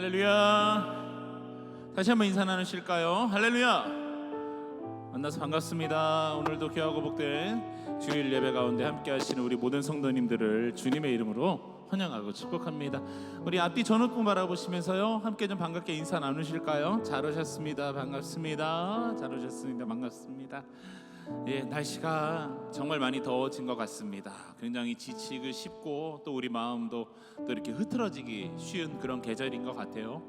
할렐루야. 다시 한번 인사 나누실까요? 할렐루야. 만나서 반갑습니다. 오늘도 귀하고 복된 주일 예배 가운데 함께 하시는 우리 모든 성도님들을 주님의 이름으로 환영하고 축복합니다. 우리 앞뒤 전후분 바라보시면서요, 함께 좀 반갑게 인사 나누실까요? 잘 오셨습니다. 반갑습니다. 잘 오셨습니다. 반갑습니다. 예, 날씨가 정말 많이 더워진 것 같습니다. 굉장히 지치기 쉽고 또 우리 마음도 또 이렇게 흐트러지기 쉬운 그런 계절인 것 같아요.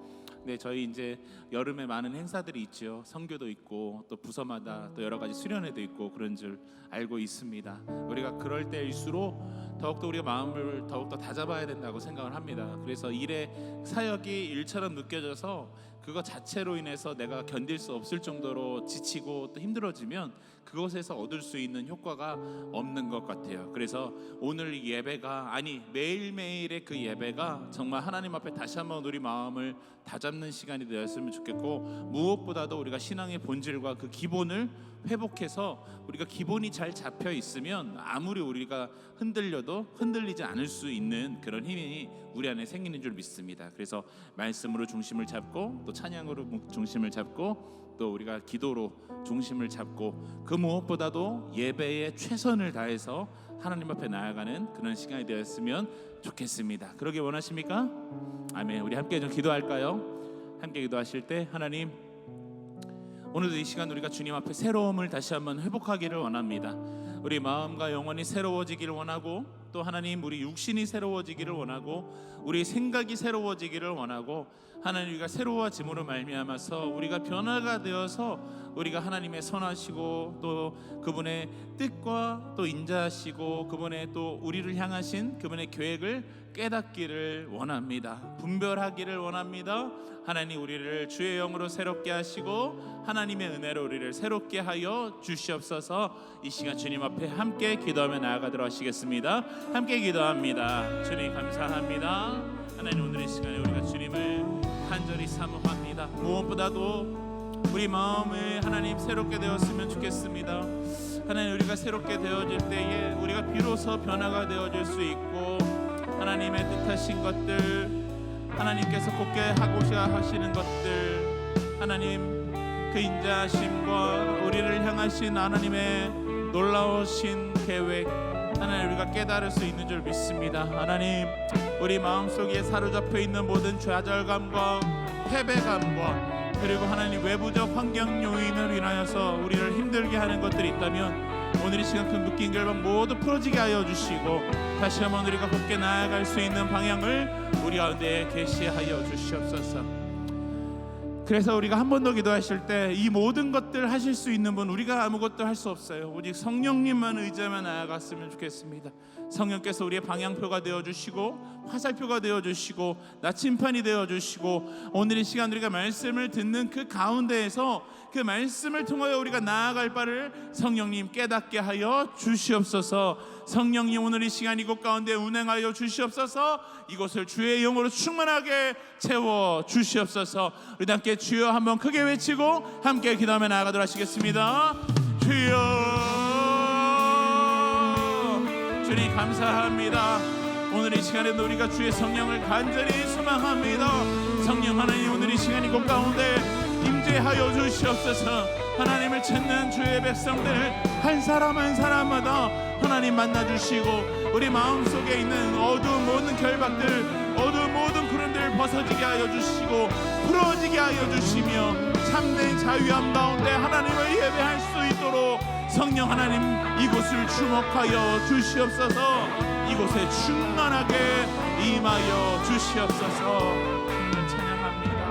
네, 저희 이제 여름에 많은 행사들이 있죠. 선교도 있고 또 부서마다 또 여러 가지 수련회도 있고 그런 줄 알고 있습니다. 우리가 그럴 때일수록 더욱더 우리가 마음을 더욱더 다잡아야 된다고 생각을 합니다. 그래서 일의 사역이 일처럼 느껴져서 그거 자체로 인해서 내가 견딜 수 없을 정도로 지치고 또 힘들어지면 그것에서 얻을 수 있는 효과가 없는 것 같아요. 그래서 오늘 이 예배가, 아니 매일매일의 그 예배가 정말 하나님 앞에 다시 한번 우리 마음을 다잡는 시간이 되었으면 좋겠고, 무엇보다도 우리가 신앙의 본질과 그 기본을 회복해서 우리가 기본이 잘 잡혀 있으면 아무리 우리가 흔들려도 흔들리지 않을 수 있는 그런 힘이 우리 안에 생기는 줄 믿습니다. 그래서 말씀으로 중심을 잡고 또 찬양으로 중심을 잡고 또 우리가 기도로 중심을 잡고 그 무엇보다도 예배에 최선을 다해서 하나님 앞에 나아가는 그런 시간이 되었으면 좋겠습니다. 그러기 원하십니까? 아멘. 우리 함께 좀 기도할까요? 함께 기도하실 때, 하나님, 오늘도 이 시간 우리가 주님 앞에 새로움을 다시 한번 회복하기를 원합니다. 우리 마음과 영혼이 새로워지기를 원하고, 또 하나님 우리 육신이 새로워지기를 원하고, 우리 생각이 새로워지기를 원하고, 하나님 우리가 새로워짐으로 말미암아서 우리가 변화가 되어서 우리가 하나님의 선하시고 또 그분의 뜻과 또 인자하시고 그분의 또 우리를 향하신 그분의 계획을 깨닫기를 원합니다. 분별하기를 원합니다. 하나님 우리를 주의 영으로 새롭게 하시고 하나님의 은혜로 우리를 새롭게 하여 주시옵소서. 이 시간 주님 앞에 함께 기도하며 나아가도록 하시겠습니다. 함께 기도합니다. 주님 감사합니다. 하나님 오늘 이 시간에 우리가 주님을 간절히 사모합니다. 무엇보다도 우리 마음을 하나님 새롭게 되었으면 좋겠습니다. 하나님 우리가 새롭게 되어질 때에 우리가 비로소 변화가 되어질 수 있고, 하나님의 뜻하신 것들, 하나님께서 곧게 하고자 하시는 것들, 하나님 그 인자하심과 우리를 향하신 하나님의 놀라우신 계획, 하나님 우리가 깨달을 수 있는 줄 믿습니다. 하나님 우리 마음속에 사로잡혀 있는 모든 좌절감과 패배감과 그리고 하나님 외부적 환경 요인을 인하여서 우리를 힘들게 하는 것들이 있다면 오늘 이 시간 그 묶인 결박 모두 풀어지게 하여 주시고, 다시 한번 우리가 곧게 나아갈 수 있는 방향을 우리 가운데 계시하여 주시옵소서. 그래서 우리가 한 번 더 기도하실 때 이 모든 것들 하실 수 있는 분, 우리가 아무것도 할 수 없어요. 오직 성령님만 의지하며 나아갔으면 좋겠습니다. 성령께서 우리의 방향표가 되어주시고 화살표가 되어주시고 나침판이 되어주시고, 오늘 이 시간 우리가 말씀을 듣는 그 가운데에서 그 말씀을 통하여 우리가 나아갈 바를 성령님 깨닫게 하여 주시옵소서. 성령님 오늘 이 시간 이곳 가운데 운행하여 주시옵소서. 이곳을 주의 영으로 충만하게 채워 주시옵소서. 우리 함께 주여 한번 크게 외치고 함께 기도하며 나아가도록 하시겠습니다. 주여. 주님 감사합니다. 오늘 이 시간에도 우리가 주의 성령을 간절히 소망합니다. 성령 하나님 오늘 이 시간 이곳 가운데 임재하여 주시옵소서. 하나님을 찾는 주의 백성들 한 사람 한 사람마다 하나님 만나주시고, 우리 마음속에 있는 어두운 모든 결박들, 어두운 모든 구름들을 벗어지게 하여 주시고 풀어지게 하여 주시며 참된 자유함 가운데 하나님을 예배할 수 있도록 성령 하나님 이곳을 주목하여 주시옵소서. 이곳에 충만하게 임하여 주시옵소서. 찬양합니다.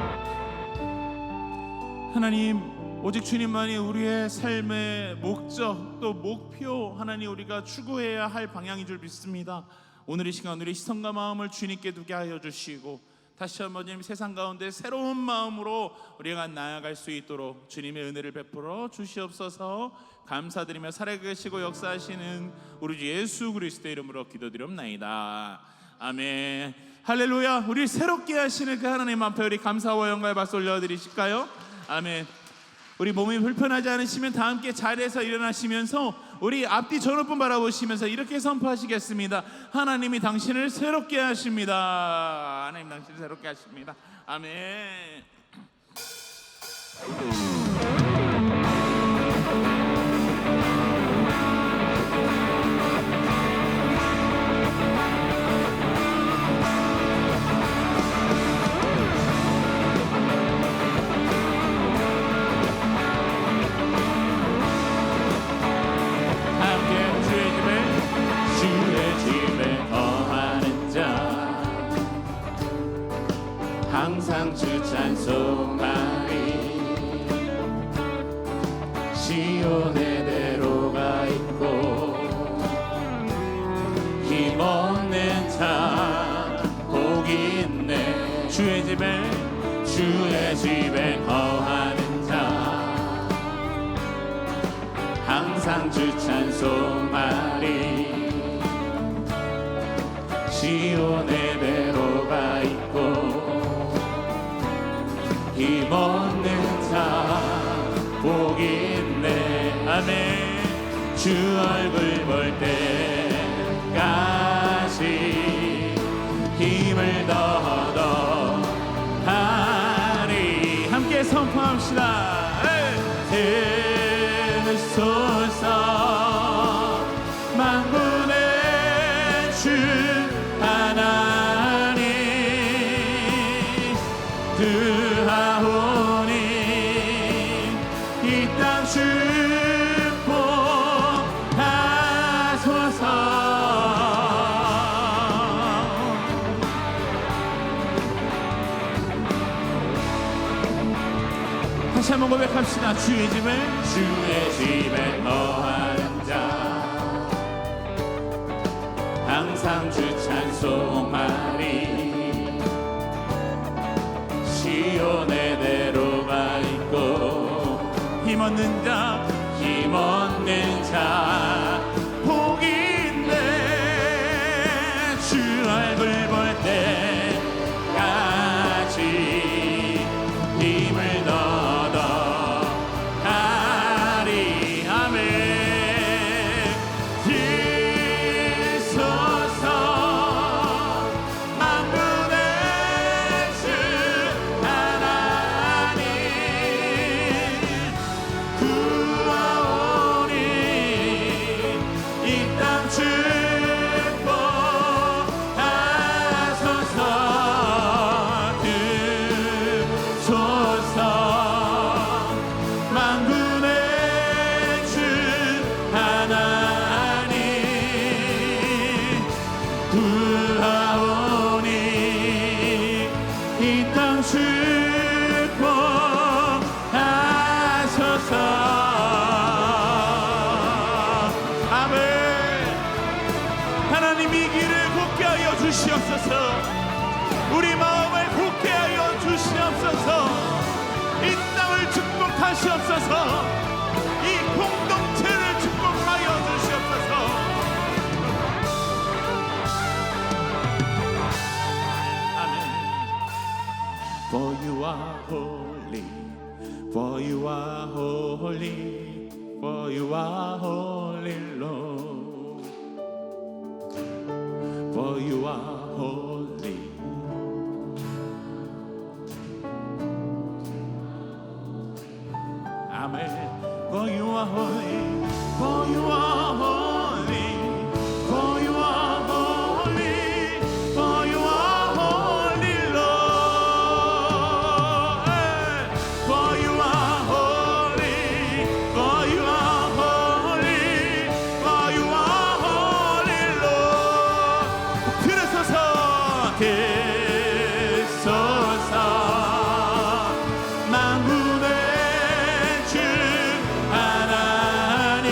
하나님 오직 주님만이 우리의 삶의 목적 또 목표, 하나님 우리가 추구해야 할 방향인 줄 믿습니다. 오늘 이 시간 우리의 시선과 마음을 주님께 두게 하여 주시고, 다시 한번 주님 세상 가운데 새로운 마음으로 우리가 나아갈 수 있도록 주님의 은혜를 베풀어 주시옵소서. 감사드리며 살아계시고 역사하시는 우리 주 예수 그리스도의 이름으로 기도드립나이다. 아멘. 할렐루야. 우리 새롭게 하시는 그 하나님 앞에 우리 감사와 영광의 박수 올려드리실까요? 아멘. 우리 몸이 불편하지 않으시면 다 함께 자리에서 일어나시면서 우리 앞뒤 전후분 바라보시면서 이렇게 선포하시겠습니다. 하나님이 당신을 새롭게 하십니다. 하나님 당신을 새롭게 하십니다. 아멘. 항상 주 찬송하리. 시온의 대로가 있고 힘없는 자 복이 있네. 주의 집에 거하는 자 항상 주 찬송하리. 시온의 대로가 있고 힘없는 자 복이 있네. 아멘. 주 얼굴 볼 때까지 힘을 더더하리. 함께 선포합시다. 들소서 만군의 주 하나님 하오니 이 땅 축복하소서. 다시 한번 고백합시다. 주의 집에 거하는 자 항상 주 찬송하리. 시온의 대로가 있고 힘없는 자 복이 있네. 주 얼굴 볼 때까지 힘을 더더하리. 아멘. 들소서 만군의 주 하나님 구하오니 이 땅 축복하소서. 들소서 만군의 주 하나님 구하오니 이 땅 축복하소서. 아멘. 하나님 이 길을 굳게 하여 주시옵소서. 우리 마음을 굳게 하여 주시옵소서. 이 땅을 축복하시옵소서. 이 공동체를 축복하여 주시옵소서. 아멘. For you are holy, for you are holy, for you are holy, Lord. For you are holy. Amen. For you are holy, for you are holy, for you are holy, for you are holy, Lord. For you are holy, for you are holy, for you are holy, Lord. 들으소서. 들소서 만군의 주 하나님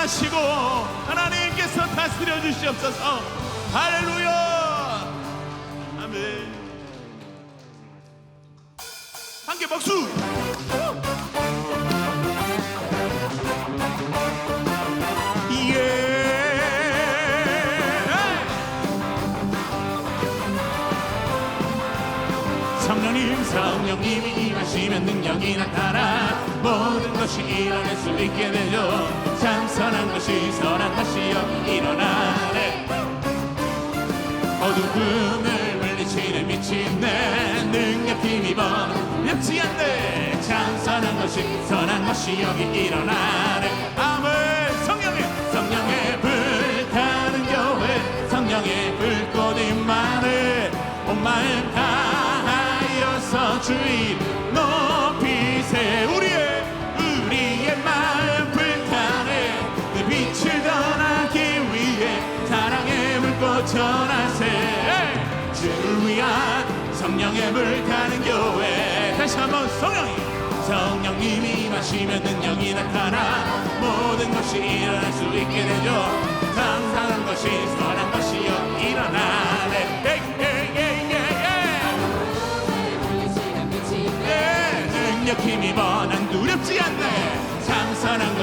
임하시고 하나님께서 다스려 주시옵소서. 할렐루야. 아멘. 함께 박수. 예. 성령님이 임하시면 능력이 나타나 모든 것이 일어날 수 있게 되죠. 참 선한 것이 여기 일어나네. 어두움을 물리치는 빛이 내 능력 힘입어 렵지 않네. 참 선한 것이 여기 일어나네. 아멘. 성령의 불타는 교회, 성령의 불꽃 임하네. 온 마음 다하여서 주의 높이세. 우리의 마음 불타네. 그 빛을 전하기 위해 사랑의 불꽃 전하세. 주를 위한 성령의 불타는 교회. 다시 한번 성령님이 임하시면 능력이 나타나 모든 것이 일어날 수 있게 되죠. 감사한 것이 선한 것이 여기 일어나네. 능력 힘입어 난 두렵지 않네. 참 선한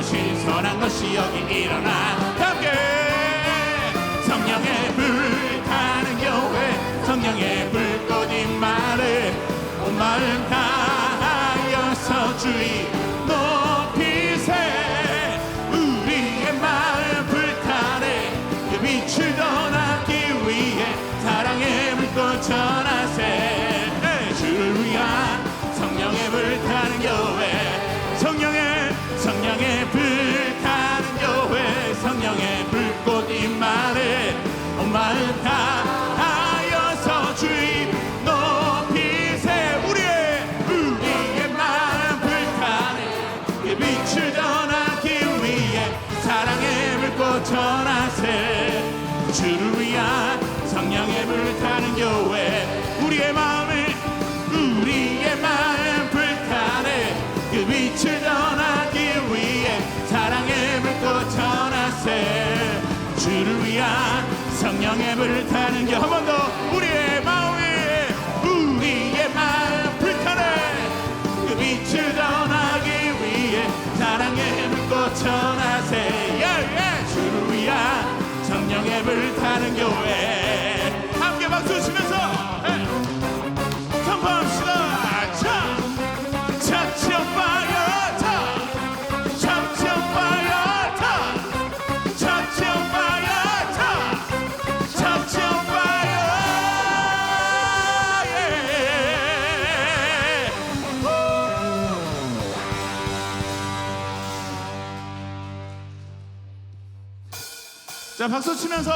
것이 여기 일어나. 함께 성령의 불타는 교회, 성령의 불꽃 임하네. 온 마음 다하여서 주의 높이세. 우리의 마음 불타네. 그 빛을 전하기 위해 사랑의 불꽃 전하세. 주를 위한 성령의 불타는 교회, 성령의 불타는 교회, 성령의 불꽃 임하네. 온 마음 다하여서 주의 높이세. 우리의 마음 불타네. 그 빛을 전하기 위해 사랑의 불꽃 전하세. 주를 위한 성령의 불타는 교회, 우리의 마음 불타네. 그 빛을 전하기 위해 사랑의 불꽃 전하세. 주를 위한 성령의 불타는 교회. 한 번 더. 우리의 마음 불타네. 그 빛을 전하기 위해 사랑의 불꽃 전하세. 주를 위한 성령의 불타는 교회. 함께 박수 치면서 선포합시다. Touch your fire, touch your fire, touch your fire, touch your fire, yeah. 자, 박수 치면서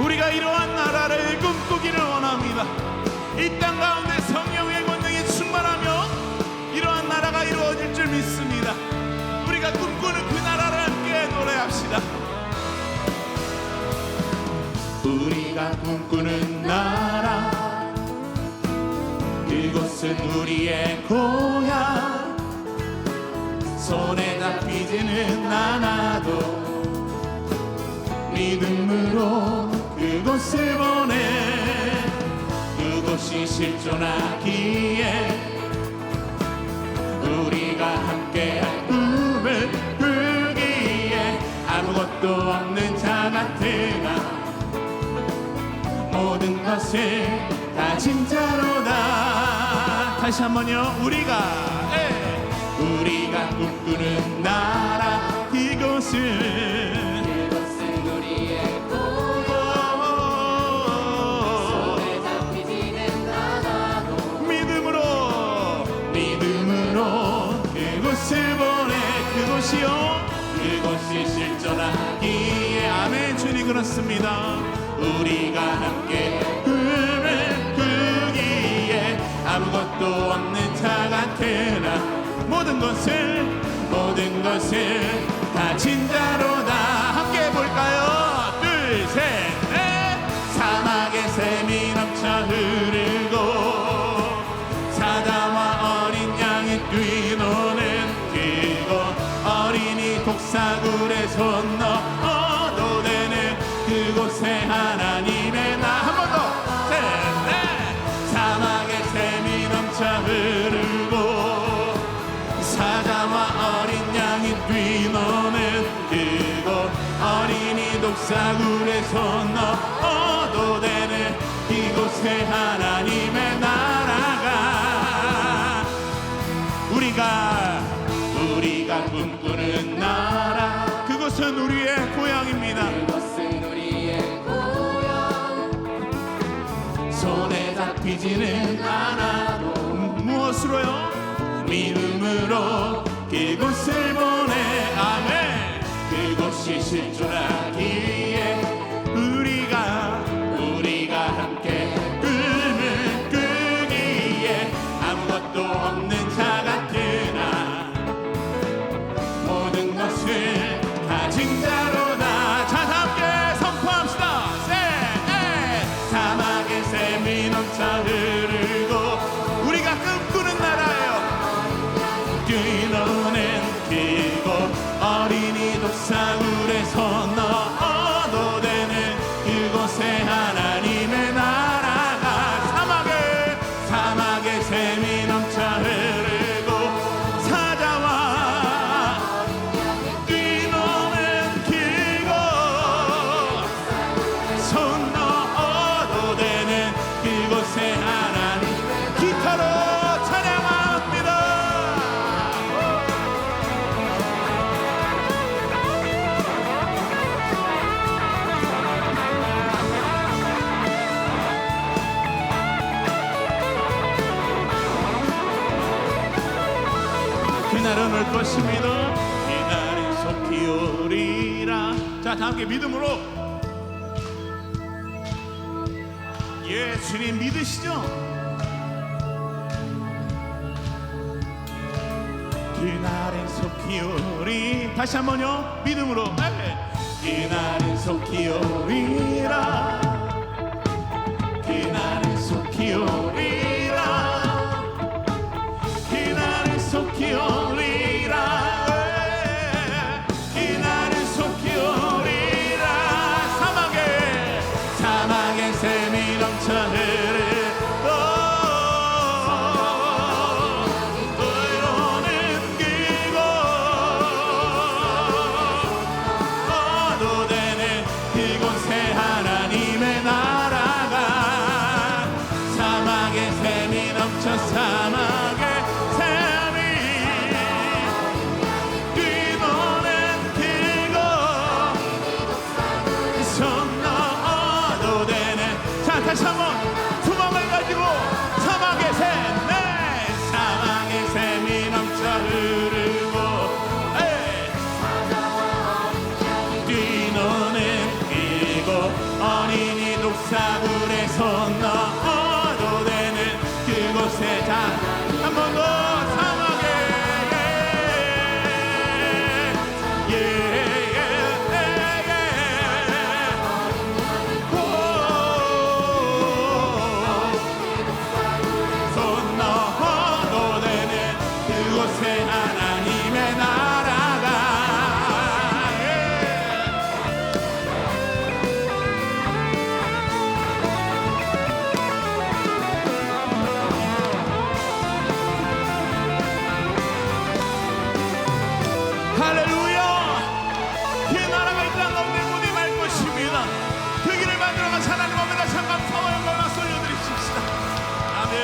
우리가 이러한 나라를 꿈꾸기를 원합니다. 이 땅 가운데 성령의 권능이 충만하며 이러한 나라가 이루어질 줄 믿습니다. 우리가 꿈꾸는 그 나라를 함께 노래합시다. 우리가 꿈꾸는 나라, 그곳은 우리의 고향. 손에 잡히지는 않아도 믿음으로 그곳을 보내. 그곳이 실존하기에 우리가 함께할 꿈을 꾸기에 아무것도 없는 자 같으나 모든 것을 가진 자로다. 다시 한번요. 우리가 꿈꾸는 나라, 이곳은 우리의 고향. 손에 잡히지는 않아도 믿음으로 그곳을 보내. 그곳이 실존하기에. 아멘. 주님 그렇습니다. 우리가 함께 꿈을 꾸기에 아무것도 없는 자 같으나 모든 것을 가진 자로다. 함께 해볼까요? 둘, 셋, 넷. 사막의 샘이 넘쳐 흐르고 사자와 어린 양이 뛰노는 그곳. 독사굴에 손 넣어도 되는 그곳에 하나님의 나 한 번 더 사막에 샘이 넘쳐 흐르고 사자와 어린 양이 뛰노는 그곳 어린이 독사굴에 손 넣어도 되는 이곳에 하나님의 나라가 우리가 꿈꾸는 나라 그곳은 우리의 고향입니다. 그것은 우리의 고향 손에 잡히지는 않아도 무엇으로요? 믿음으로 그곳을 보내 아멘 그곳이 실존하기에 우리가 함께 꿈을 꾸기에 아무것도 없는 자 같으나 모든 것을 가진 자로다. 자 함께 선포합시다. 사막에 샘이 넘쳐 흐르고 우리가 꿈꾸는 나라예요. 뛰노는 그곳 어린이 독사굴에 손 넣어도 되는 그곳에 하나님의 나라가 사막에 샘이 넘쳐 흐르고 사자와 뛰노는 그곳 손 넣어도 되는 그곳에 하나님 기타로 찬양합니다. 그날은 올 것입니다. 그날은 속히 오리라. 자, 다 함께 믿음으로 주님 믿으시죠? 그날은 속히 오리. 다시 한번요. 믿음으로 그날은 속히 오리라. 그날은 속히 오리라. 그날은 속히 오리라. 그날은 속히 오리라. 사막에 샘이 넘쳐 흐르고 의로는 그곳 얻어도 되는 그곳에 하나님의 나라가 사막에 샘이 넘쳐 사막에 샘이 뛰노는 그곳 손 넣어도 되는 자 다시 한번 소망을 가지고 사막의 샘 사막의 샘이 넘쳐 흐르고 뛰노는 그곳 어린이 독사굴에 손 넣어도 되는 그곳에 자 한 번 더 사막에 손 넣어도 되는 그곳에 하나님의 나라가 할렐루야. 그 나라가 이 땅 가운데 무디 말 것입니다. 그 길을 만들어가신 하나님 앞에 다시 한 감사와 영광을 박수 올려드리십시다. 아멘.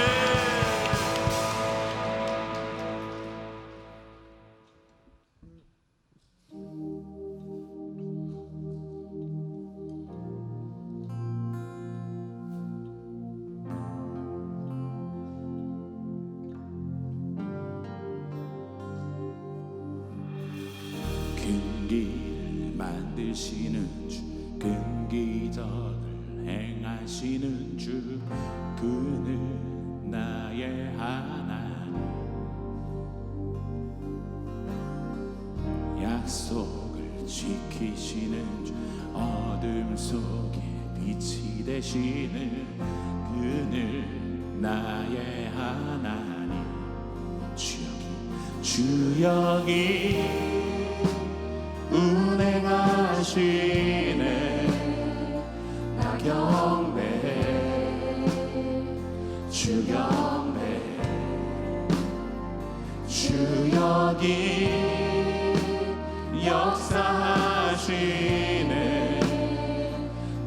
큰 길을 만드시는 주, 큰 기적을 행하시는 주, 그는 나의 하나님. 약속을 지키시는 주, 어둠 속에 빛이 되시는 그는 나의 하나님. 주여기 운행하시네. 나 경배해 주 경배해 주 여기 역사하시네.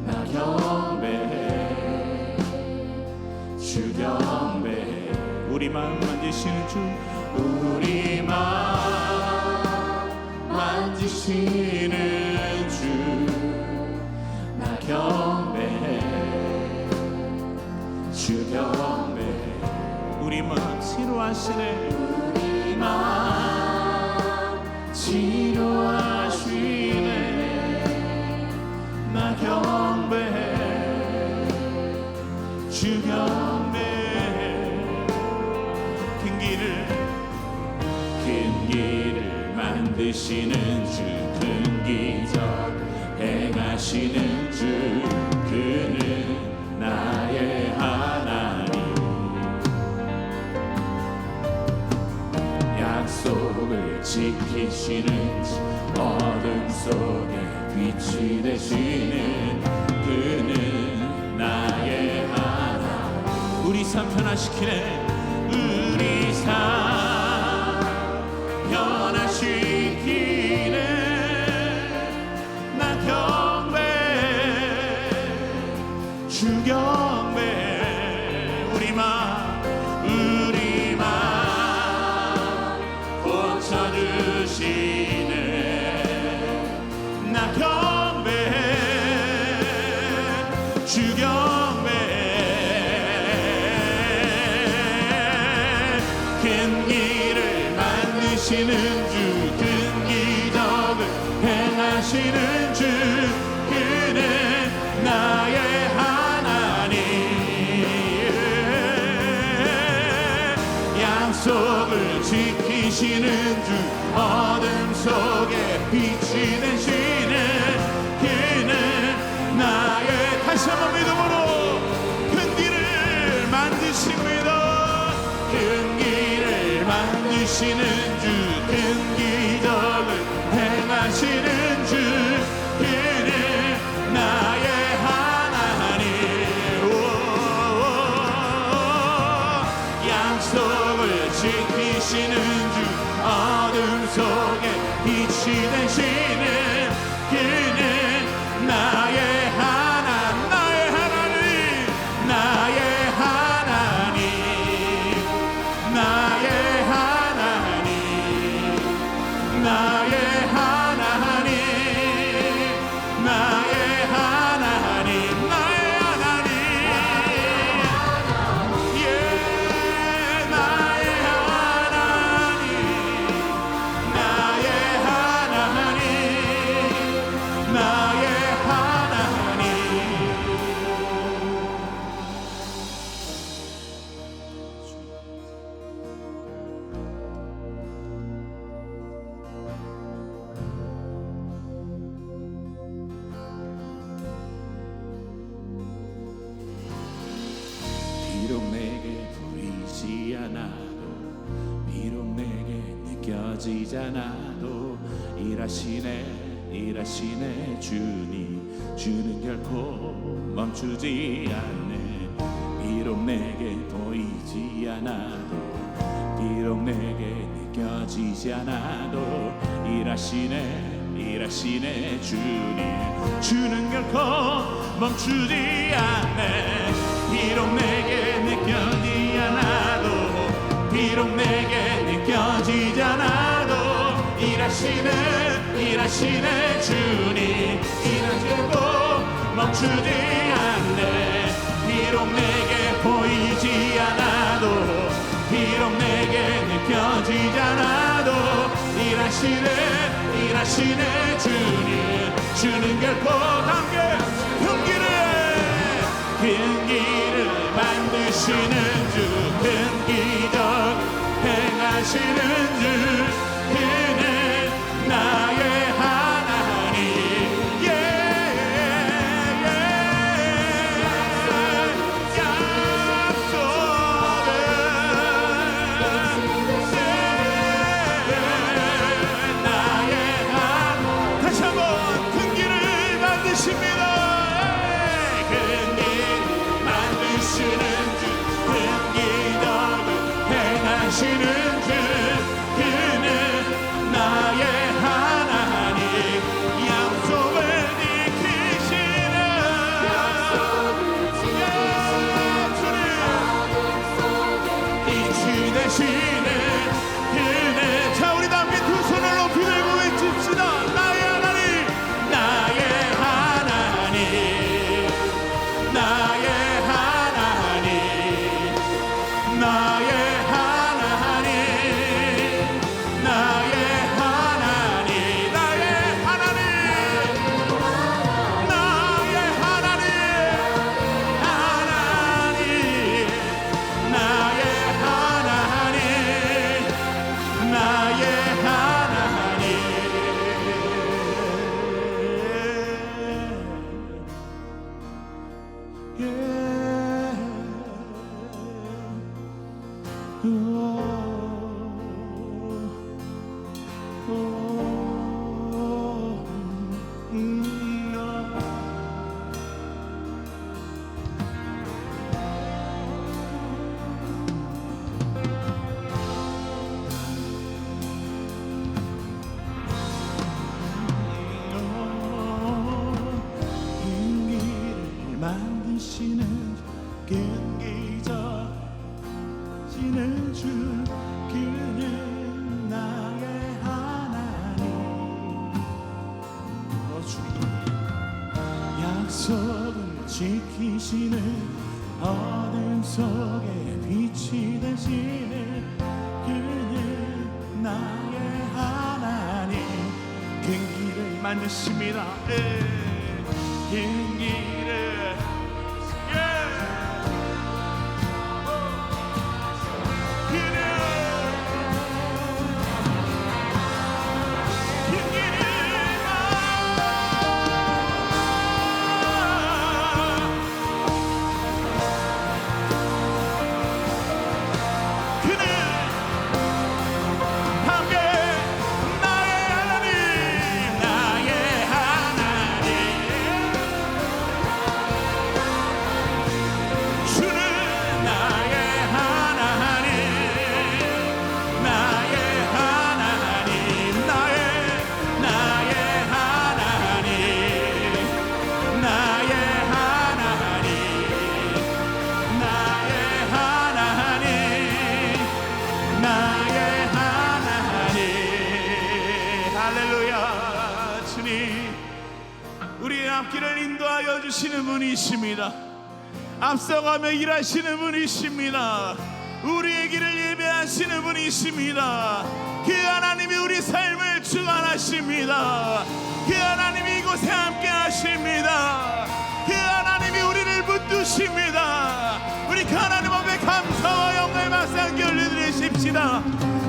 나 경배해 주 경배해. 우리 마음 만지시는 주 우리 마음 만지시는 주 나 경배해 주 경배해. 우리 마음 치료하시네. 우리 마음 치료하시네. 나 경배해 주 경배해. 큰 길을 만드시는 주 큰 기적 행하시는 주 그는 나의 하나님. 약속을 지키시는 주 어둠 속에 빛이 되시는 그는 나의 하나님. 우리 삶 변화시키네. 우리 삶 변화시키네. 나 경배해 주 경배해. 우리 마음 고쳐주시네. 나 경배해 주 경배해. 큰 길을 만드시는 주 큰 기적을 행하시는 주 그는 나의 하나님. 약속을 지키시는 주 어둠 속에 빛이 되시는 그는 나의. 다시 한번 믿음으로 큰 길을 만드십니다. 큰 길을 만드시는 주 큰 기적을 행하시는 주 그는 나의 하나님. 약속을 지키시는 주 어둠 속에 빛이 되시는 그는 나의 하나님. 나의 하나님 나의 하나님 나의 하나님 나의 하나님 나의 하나님 예 나의 하나님 나의 하나님 나의 하나님. 비록 내게 보이지 않아도 비록 내게 느껴지지 않아도 일하시네 주님. 주는 결코 멈추지 않네. 비록 내게 보이지 않아도 비록 내게 느껴지지 않아도 일하시네 주님. 주는 결코 멈추지 않네. 비록 내게 느껴지지 않아도 비록 내게 느껴지지 않아도 일하시네 주님. 이는 결코 멈추지 않네. 비록 내게 보이지 않아도 비록 내게 느껴지지 않아도 일하시네 주님. 주는 결코 큰 길을 만드시는 주 큰 기적 행하시는 주 그는 나의 하나님. 약속은 나의 하나님. 길을 만드시는 끈기자시는 주 그는 나의 하나님. 주님 약속을 지키시는 어둠 속에 빛이 되시는 그는 나의 하나님. 끈기를 만드십니다. 끈기를 앞길을 인도하여 주시는 분이십니다. 앞서가며 일하시는 분이십니다. 우리의 길을 예배하시는 분이십니다. 그 하나님이 우리 삶을 주관하십니다. 그 하나님이 이곳에 함께 하십니다. 그 하나님이 우리를 붙드십니다. 우리 그 하나님 앞에 감사와 영광의 박수함께 올려드리십시다.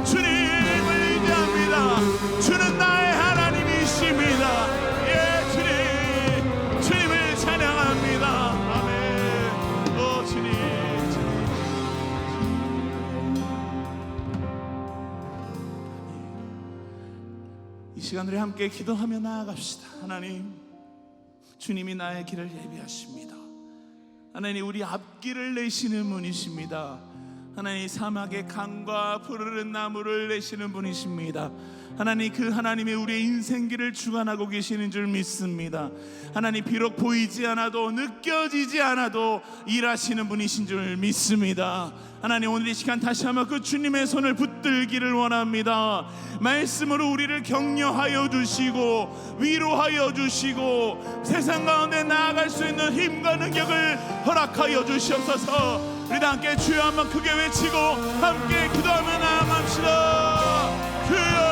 주님을 위대합니다. 주는 나의 하나님이십니다. 주님을 찬양합니다. 아멘. 오 주님. 이 시간 우리 함께 기도하며 나아갑시다. 하나님, 주님이 나의 길을 예비하십니다. 하나님, 우리 앞길을 내시는 분이십니다. 하나님, 사막의 강과 푸르른 나무를 내시는 분이십니다. 하나님, 그 하나님이 우리의 인생길을 주관하고 계시는 줄 믿습니다. 하나님, 비록 보이지 않아도 느껴지지 않아도 일하시는 분이신 줄 믿습니다. 하나님, 오늘 이 시간 다시 한번 그 주님의 손을 붙들기를 원합니다. 말씀으로 우리를 격려하여 주시고 위로하여 주시고 세상 가운데 나아갈 수 있는 힘과 능력을 허락하여 주시옵소서. 우리 다 함께 주여 한번 크게 외치고 함께 기도하며 나아갑시다. 주여.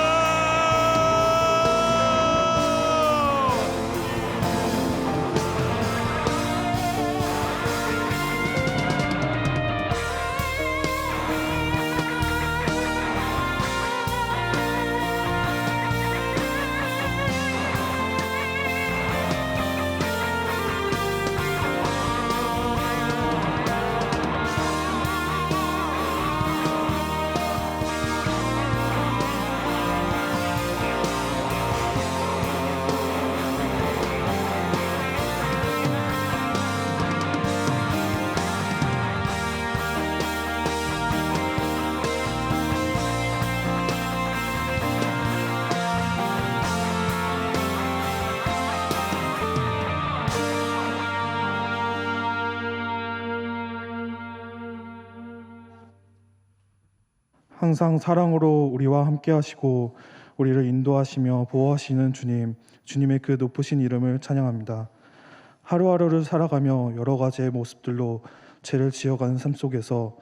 항상 사랑으로 우리와 함께 하시고 우리를 인도하시며 보호하시는 주님, 주님의 그 높으신 이름을 찬양합니다. 하루하루를 살아가며 여러 가지의 모습들로 죄를 지어가는 삶 속에서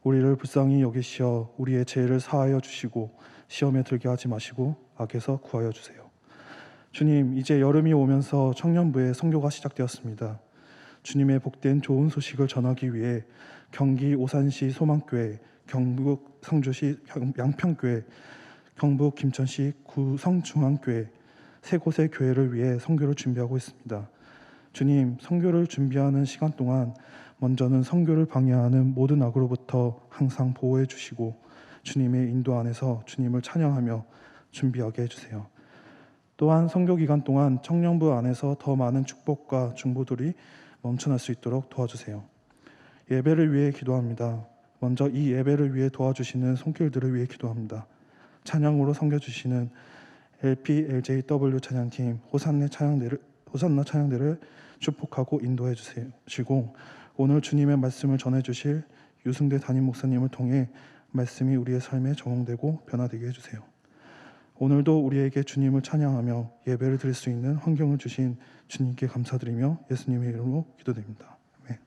우리를 불쌍히 여기시어 우리의 죄를 사하여 주시고 시험에 들게 하지 마시고 악에서 구하여 주세요. 주님, 이제 여름이 오면서 청년부의 선교가 시작되었습니다. 주님의 복된 좋은 소식을 전하기 위해 경기 오산시 소망교회, 경북 성주시 양평교회, 경북 김천시 구성중앙교회 세 곳의 교회를 위해 선교를 준비하고 있습니다. 주님, 선교를 준비하는 시간 동안 먼저는 선교를 방해하는 모든 악으로부터 항상 보호해 주시고 주님의 인도 안에서 주님을 찬양하며 준비하게 해주세요. 또한 선교 기간 동안 청년부 안에서 더 많은 축복과 중보들이 넘쳐날 수 있도록 도와주세요. 예배를 위해 기도합니다. 먼저 이 예배를 위해 도와주시는 손길들을 위해 기도합니다. 찬양으로 섬겨주시는 LPLJW 찬양팀 호산나 찬양대를 축복하고 인도해 주시고, 오늘 주님의 말씀을 전해주실 유승대 담임 목사님을 통해 말씀이 우리의 삶에 적용되고 변화되게 해주세요. 오늘도 우리에게 주님을 찬양하며 예배를 드릴 수 있는 환경을 주신 주님께 감사드리며 예수님의 이름으로 기도드립니다. 아멘.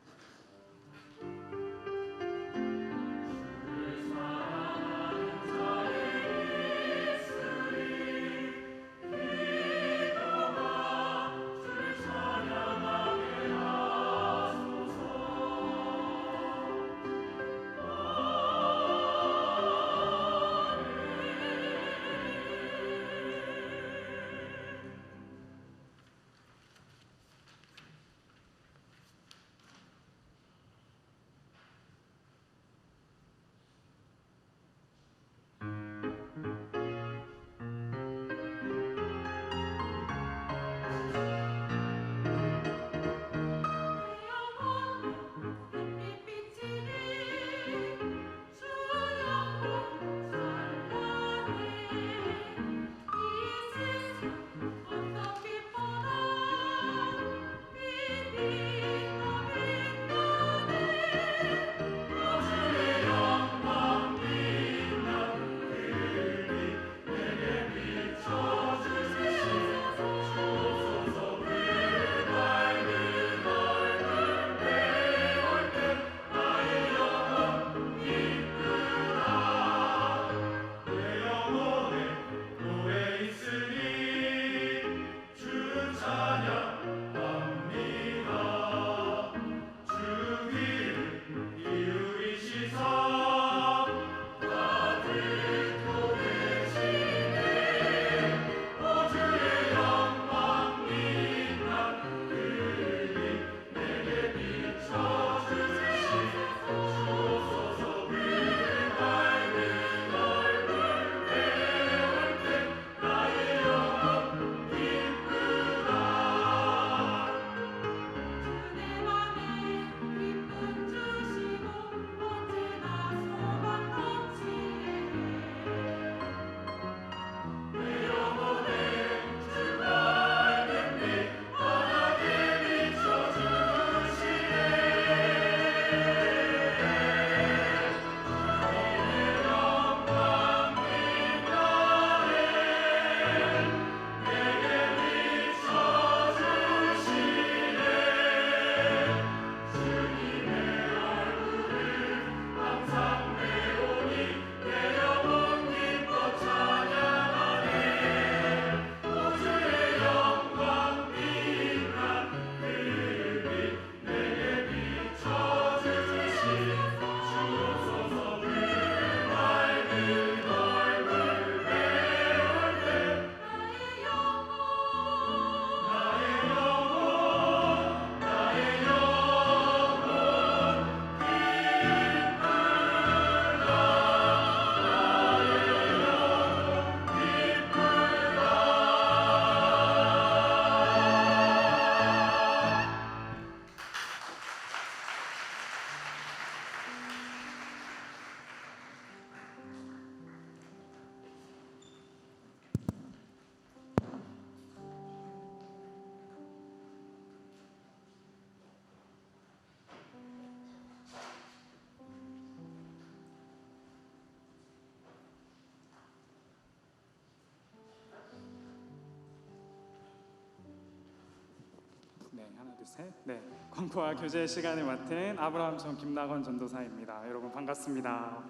네, 하나 둘 셋. 네, 광고와 교제 시간을 맡은 아브라함청 김나건 전도사입니다. 여러분 반갑습니다.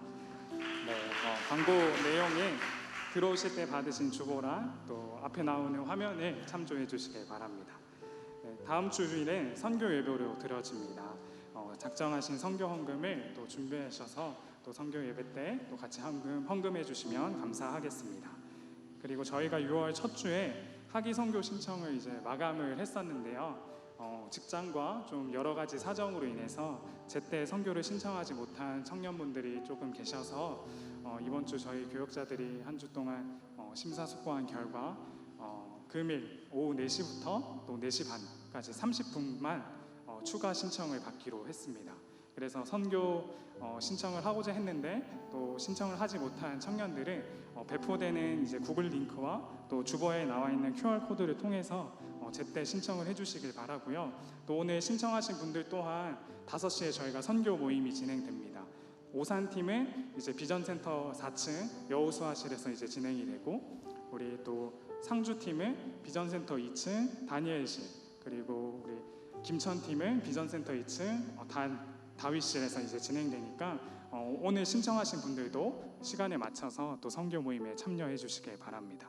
네, 광고 내용에 들어오실 때 받으신 주보랑 또 앞에 나오는 화면을 참조해 주시길 바랍니다. 네, 다음 주일에 선교 예배로 드려집니다. 작정하신 선교 헌금을 또 준비하셔서 또 선교 예배 때 또 같이 헌금해 주시면 감사하겠습니다. 그리고 저희가 6월 첫 주에 학위 선교 신청을 이제 마감을 했었는데요. 직장과 좀 여러 가지 사정으로 인해서 제때 선교를 신청하지 못한 청년분들이 조금 계셔서 이번 주 저희 교역자들이 한 주 동안 심사숙고한 결과 금일 오후 4시부터 또 4시 반까지 30분만 추가 신청을 받기로 했습니다. 그래서 선교 신청을 하고자 했는데 또 신청을 하지 못한 청년들은 배포되는 이제 구글 링크와 또 주보에 나와 있는 QR 코드를 통해서 제때 신청을 해주시길 바라고요. 또 오늘 신청하신 분들 또한 5시에 저희가 선교 모임이 진행됩니다. 오산팀은 이제 비전센터 4층 여호수아실에서 이제 진행이 되고, 우리 또 상주팀은 비전센터 2층 다니엘실, 그리고 우리 김천팀은 비전센터 2층 다윗실에서 이제 진행되니까 오늘 신청하신 분들도 시간에 맞춰서 또 선교 모임에 참여해 주시길 바랍니다.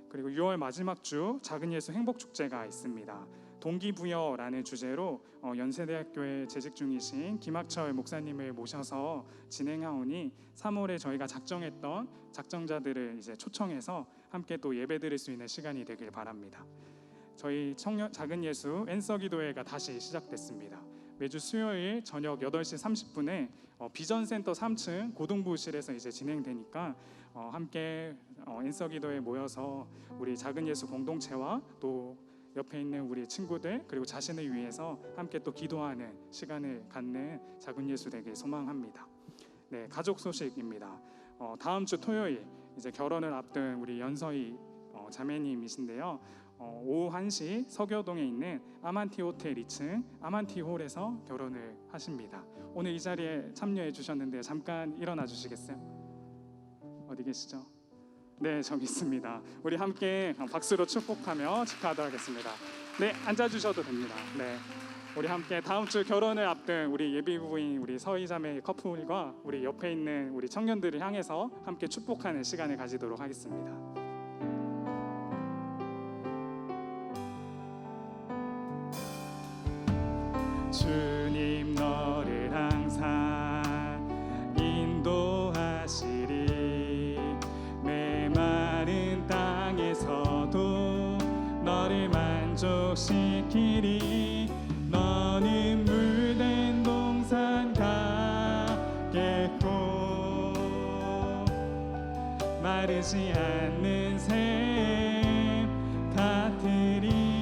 그리고 6월 마지막 주 작은 예수 행복축제가 있습니다. 동기부여라는 주제로 연세대학교에 재직 중이신 김학철 목사님을 모셔서 진행하오니 3월에 저희가 작정했던 작정자들을 이제 초청해서 함께 또 예배드릴 수 있는 시간이 되길 바랍니다. 저희 작은 예수 앤서기도회가 다시 시작됐습니다. 매주 수요일 저녁 8시 30분에 비전센터 3층 고등부실에서 이제 진행되니까 함께 앤서기도에 모여서 우리 작은 예수 공동체와 또 옆에 있는 우리 친구들 그리고 자신을 위해서 함께 또 기도하는 시간을 갖는 작은 예수 되길 소망합니다. 네, 가족 소식입니다. 다음 주 토요일 이제 결혼을 앞둔 우리 연서희 자매님이신데요. 오후 1시 서교동에 있는 아만티 호텔 2층 아만티홀에서 결혼을 하십니다. 오늘 이 자리에 참여해 주셨는데 잠깐 일어나 주시겠어요? 어디 계시죠? 네, 저기 있습니다. 우리 함께 박수로 축복하며 축하하도록 하겠습니다. 네, 앉아 주셔도 됩니다. 네, 우리 함께 다음 주 결혼을 앞둔 우리 예비부부인 우리 서희 자매 커플과 우리 옆에 있는 우리 청년들을 향해서 함께 축복하는 시간을 가지도록 하겠습니다. 주님 너를 항상 인도하시리. 메마른 땅에서도 너를 만족시키리. 너는 물된 동산 같겠고 마르지 않는 샘 같으리.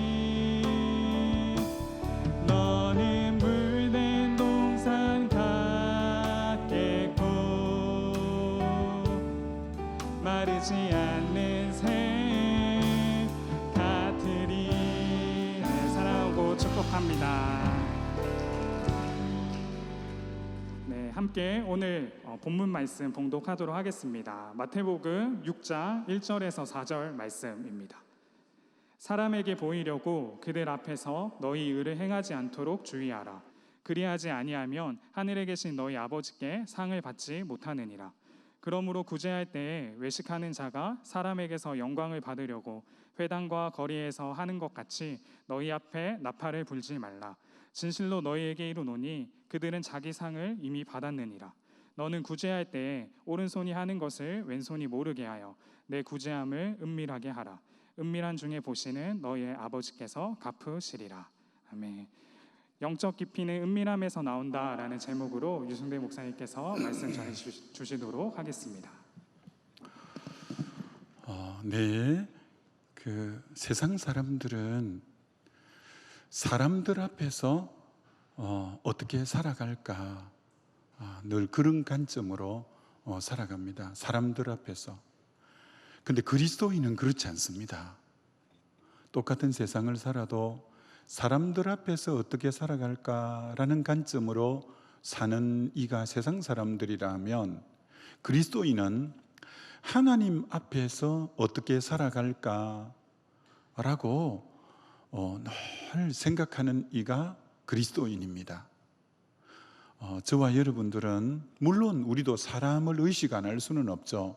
마르지 않는 샘 같으리. 네, 사랑하고 축복합니다. 네, 함께 오늘 본문 말씀 봉독하도록 하겠습니다. 마태복음 6장 1절에서 4절 말씀입니다. 사람에게 보이려고 그들 앞에서 너희 의를 행하지 않도록 주의하라. 그리하지 아니하면 하늘에 계신 너희 아버지께 상을 받지 못하느니라. 그러므로 구제할 때에 외식하는 자가 사람에게서 영광을 받으려고 회당과 거리에서 하는 것 같이 너희 앞에 나팔을 불지 말라. 진실로 너희에게 이르노니 그들은 자기 상을 이미 받았느니라. 너는 구제할 때에 오른손이 하는 것을 왼손이 모르게 하여 내 구제함을 은밀하게 하라. 은밀한 중에 보시는 너희의 아버지께서 갚으시리라. 아멘. 영적 깊이는 은밀함에서 나온다라는 제목으로 유승대 목사님께서 말씀 전해 주시도록 하겠습니다. 네, 그 세상 사람들은 사람들 앞에서 어떻게 살아갈까 늘 그런 관점으로 살아갑니다. 사람들 앞에서. 근데 그리스도인은 그렇지 않습니다. 똑같은 세상을 살아도 사람들 앞에서 어떻게 살아갈까라는 관점으로 사는 이가 세상 사람들이라면, 그리스도인은 하나님 앞에서 어떻게 살아갈까라고 늘 생각하는 이가 그리스도인입니다. 저와 여러분들은 물론 우리도 사람을 의식 안 할 수는 없죠.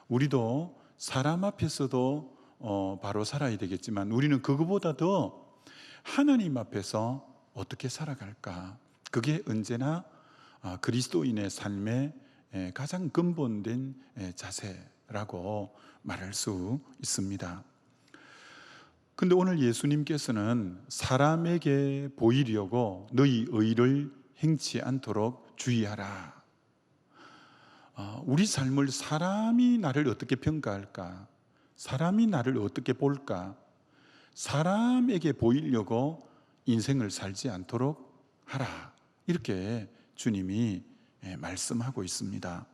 우리도 사람 앞에서도 바로 살아야 되겠지만 우리는 그거보다 더 하나님 앞에서 어떻게 살아갈까? 그게 언제나 그리스도인의 삶의 가장 근본된 자세라고 말할 수 있습니다. 근데 오늘 예수님께서는 사람에게 보이려고 너희 의를 행치 않도록 주의하라. 우리 삶을 사람이 나를 어떻게 평가할까? 사람이 나를 어떻게 볼까? 사람에게 보이려고 인생을 살지 않도록 하라. 이렇게 주님이 말씀하고 있습니다.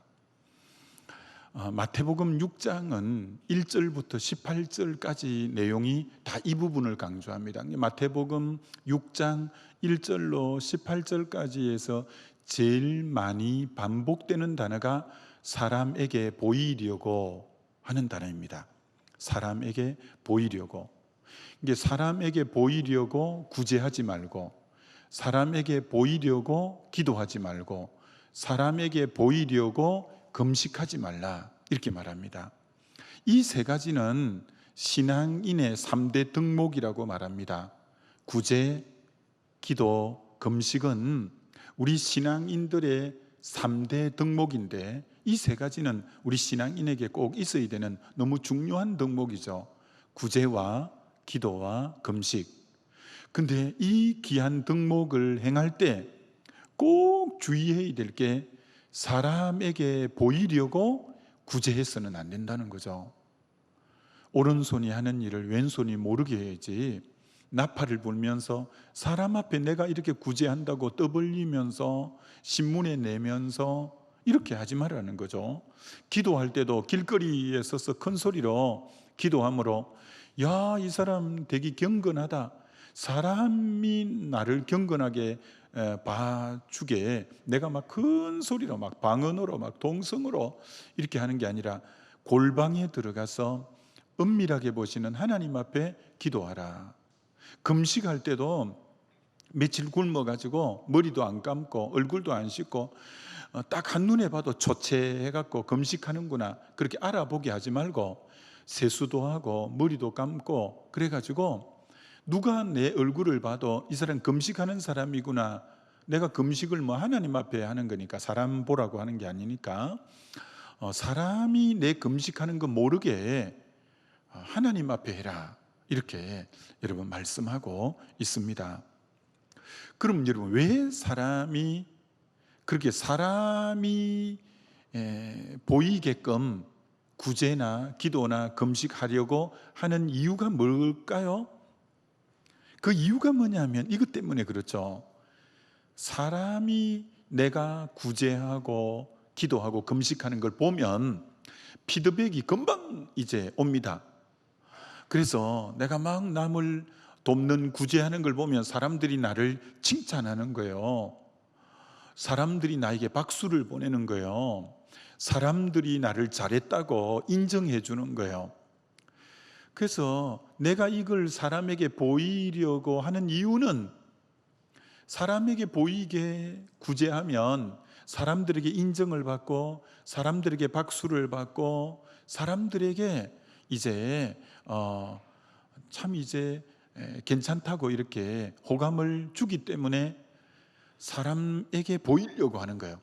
마태복음 6장은 1절부터 18절까지 내용이 다 이 부분을 강조합니다. 마태복음 6장 1절로 18절까지에서 제일 많이 반복되는 단어가 사람에게 보이려고 하는 단어입니다. 사람에게 보이려고. 이게 사람에게 보이려고 구제하지 말고, 사람에게 보이려고 기도하지 말고, 사람에게 보이려고 금식하지 말라, 이렇게 말합니다. 이 세 가지는 신앙인의 3대 덕목이라고 말합니다. 구제, 기도, 금식은 우리 신앙인들의 3대 덕목인데, 이 세 가지는 우리 신앙인에게 꼭 있어야 되는 너무 중요한 덕목이죠. 구제와 기도와 금식. 근데 이 귀한 덕목을 행할 때 꼭 주의해야 될 게, 사람에게 보이려고 구제해서는 안 된다는 거죠. 오른손이 하는 일을 왼손이 모르게 해야지, 나팔을 불면서 사람 앞에 내가 이렇게 구제한다고 떠벌리면서 신문에 내면서 이렇게 하지 말라는 거죠. 기도할 때도 길거리에 서서 큰 소리로 기도함으로, 야, 이 사람 되게 경건하다, 사람이 나를 경건하게 봐주게 내가 막 큰 소리로 막 방언으로 막 동성으로 이렇게 하는 게 아니라, 골방에 들어가서 은밀하게 보시는 하나님 앞에 기도하라. 금식할 때도 며칠 굶어가지고 머리도 안 감고 얼굴도 안 씻고 딱 한눈에 봐도 초췌해갖고 금식하는구나, 그렇게 알아보게 하지 말고 세수도 하고 머리도 감고 그래가지고 누가 내 얼굴을 봐도 이 사람 금식하는 사람이구나, 내가 금식을 뭐 하나님 앞에 하는 거니까, 사람 보라고 하는 게 아니니까 사람이 내 금식하는 거 모르게 하나님 앞에 해라, 이렇게 여러분 말씀하고 있습니다. 그럼 여러분, 왜 사람이 그렇게 사람이 보이게끔 구제나 기도나 금식하려고 하는 이유가 뭘까요? 그 이유가 뭐냐면 이것 때문에 그렇죠. 사람이 내가 구제하고 기도하고 금식하는 걸 보면 피드백이 금방 이제 옵니다. 그래서 내가 막 남을 돕는 구제하는 걸 보면 사람들이 나를 칭찬하는 거예요. 사람들이 나에게 박수를 보내는 거예요. 사람들이 나를 잘했다고 인정해 주는 거예요. 그래서 내가 이걸 사람에게 보이려고 하는 이유는, 사람에게 보이게 구제하면 사람들에게 인정을 받고 사람들에게 박수를 받고 사람들에게 이제 참 이제 괜찮다고 이렇게 호감을 주기 때문에 사람에게 보이려고 하는 거예요.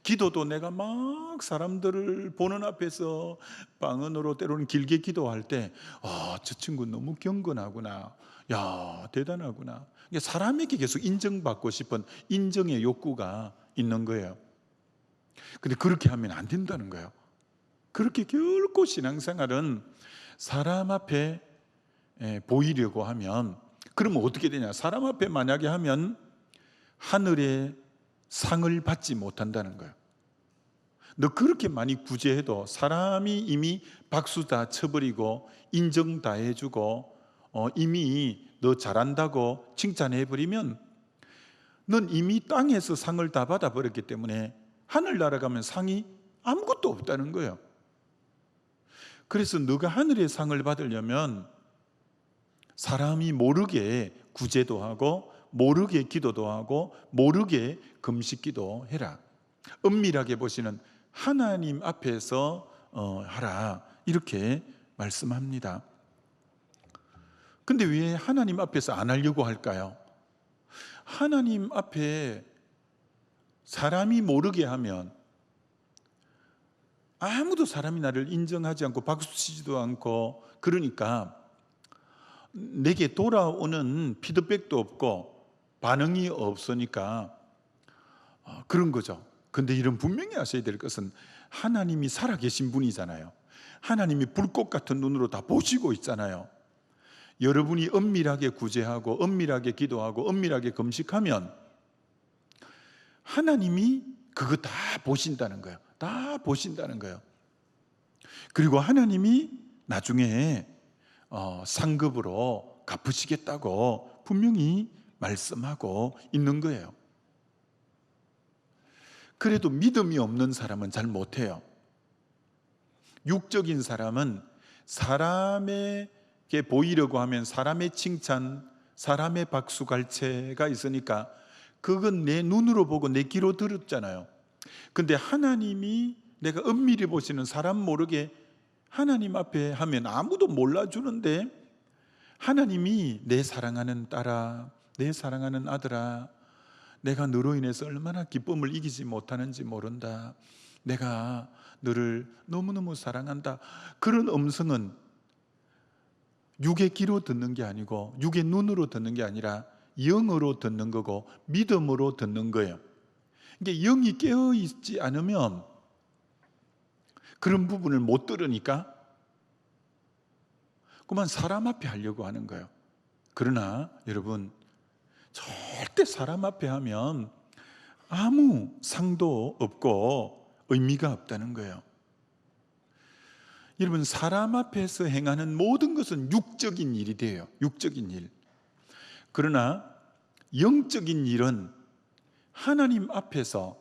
기도도 내가 막 사람들을 보는 앞에서 방언으로 때로는 길게 기도할 때, 저 친구 너무 경건하구나, 야, 대단하구나. 사람에게 계속 인정받고 싶은 인정의 욕구가 있는 거예요. 근데 그렇게 하면 안 된다는 거예요. 그렇게 결코 신앙생활은 사람 앞에 보이려고 하면, 그러면 어떻게 되냐? 사람 앞에 만약에 하면 하늘의 상을 받지 못한다는 거예요. 너 그렇게 많이 구제해도 사람이 이미 박수 다 쳐버리고 인정 다 해주고 이미 너 잘한다고 칭찬해버리면 넌 이미 땅에서 상을 다 받아버렸기 때문에 하늘나라 가면 상이 아무것도 없다는 거예요. 그래서 너가 하늘의 상을 받으려면 사람이 모르게 구제도 하고 모르게 기도도 하고 모르게 금식기도 해라. 은밀하게 보시는 하나님 앞에서 하라, 이렇게 말씀합니다. 근데 왜 하나님 앞에서 안 하려고 할까요? 하나님 앞에 사람이 모르게 하면 아무도 사람이 나를 인정하지 않고 박수치지도 않고, 그러니까 내게 돌아오는 피드백도 없고 반응이 없으니까 그런 거죠. 근데 이런 분명히 아셔야 될 것은, 하나님이 살아계신 분이잖아요. 하나님이 불꽃 같은 눈으로 다 보시고 있잖아요. 여러분이 엄밀하게 구제하고 엄밀하게 기도하고 엄밀하게 금식하면 하나님이 그거 다 보신다는 거예요. 다 보신다는 거예요. 그리고 하나님이 나중에 상급으로 갚으시겠다고 분명히 말씀하고 있는 거예요. 그래도 믿음이 없는 사람은 잘 못해요. 육적인 사람은 사람에게 보이려고 하면 사람의 칭찬, 사람의 박수갈채가 있으니까 그건 내 눈으로 보고 내 귀로 들었잖아요. 근데 하나님이 내가 은밀히 보시는 사람 모르게 하나님 앞에 하면 아무도 몰라주는데 하나님이 내 사랑하는 딸아, 내 사랑하는 아들아, 내가 너로 인해서 얼마나 기쁨을 이기지 못하는지 모른다. 내가 너를 너무너무 사랑한다. 그런 음성은 육의 귀로 듣는 게 아니고 육의 눈으로 듣는 게 아니라 영으로 듣는 거고 믿음으로 듣는 거예요. 이게 영이 깨어 있지 않으면 그런 부분을 못 들으니까 그만 사람 앞에 하려고 하는 거예요. 그러나 여러분, 절대 사람 앞에 하면 아무 상도 없고 의미가 없다는 거예요. 여러분, 사람 앞에서 행하는 모든 것은 육적인 일이 돼요. 육적인 일. 그러나 영적인 일은 하나님 앞에서,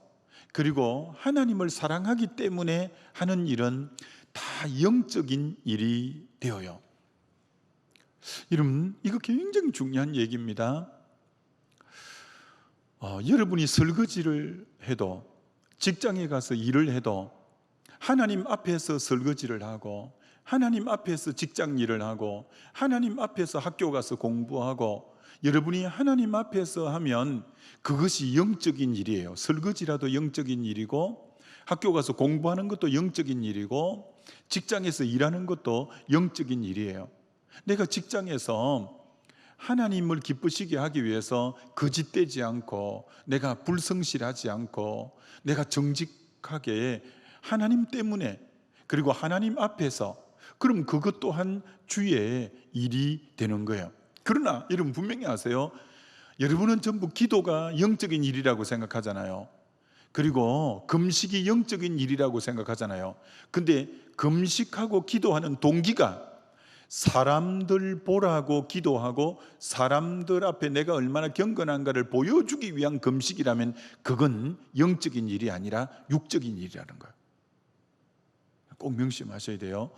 그리고 하나님을 사랑하기 때문에 하는 일은 다 영적인 일이 되어요. 여러분, 이거 굉장히 중요한 얘기입니다. 여러분이 설거지를 해도, 직장에 가서 일을 해도 하나님 앞에서 설거지를 하고, 하나님 앞에서 직장 일을 하고, 하나님 앞에서 학교 가서 공부하고, 여러분이 하나님 앞에서 하면 그것이 영적인 일이에요. 설거지라도 영적인 일이고, 학교 가서 공부하는 것도 영적인 일이고, 직장에서 일하는 것도 영적인 일이에요. 내가 직장에서 하나님을 기쁘시게 하기 위해서 거짓되지 않고, 내가 불성실하지 않고, 내가 정직하게 하나님 때문에, 그리고 하나님 앞에서, 그럼 그것 또한 주의 일이 되는 거예요. 그러나 여러분 분명히 아세요. 여러분은 전부 기도가 영적인 일이라고 생각하잖아요. 그리고 금식이 영적인 일이라고 생각하잖아요. 근데 금식하고 기도하는 동기가 사람들 보라고 기도하고 사람들 앞에 내가 얼마나 경건한가를 보여주기 위한 금식이라면 그건 영적인 일이 아니라 육적인 일이라는 거예요. 꼭 명심하셔야 돼요.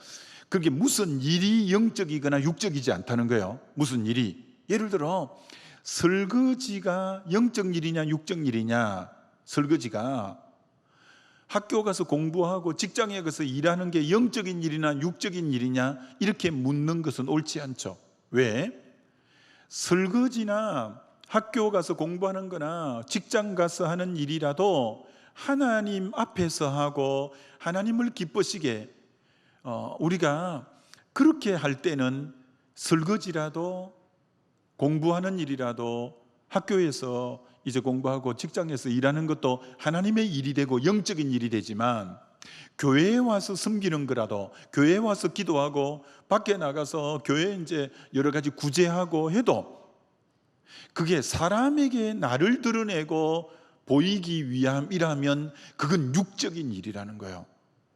그게 무슨 일이 영적이거나 육적이지 않다는 거예요. 무슨 일이, 예를 들어 설거지가 영적 일이냐 육적 일이냐, 설거지가 학교 가서 공부하고 직장에 가서 일하는 게 영적인 일이나 육적인 일이냐 이렇게 묻는 것은 옳지 않죠. 왜? 설거지나 학교 가서 공부하는 거나 직장 가서 하는 일이라도 하나님 앞에서 하고 하나님을 기쁘시게, 우리가 그렇게 할 때는 설거지라도 공부하는 일이라도 학교에서 이제 공부하고 직장에서 일하는 것도 하나님의 일이 되고 영적인 일이 되지만, 교회에 와서 섬기는 거라도, 교회에 와서 기도하고 밖에 나가서 교회에 이제 여러 가지 구제하고 해도 그게 사람에게 나를 드러내고 보이기 위함이라면 그건 육적인 일이라는 거예요.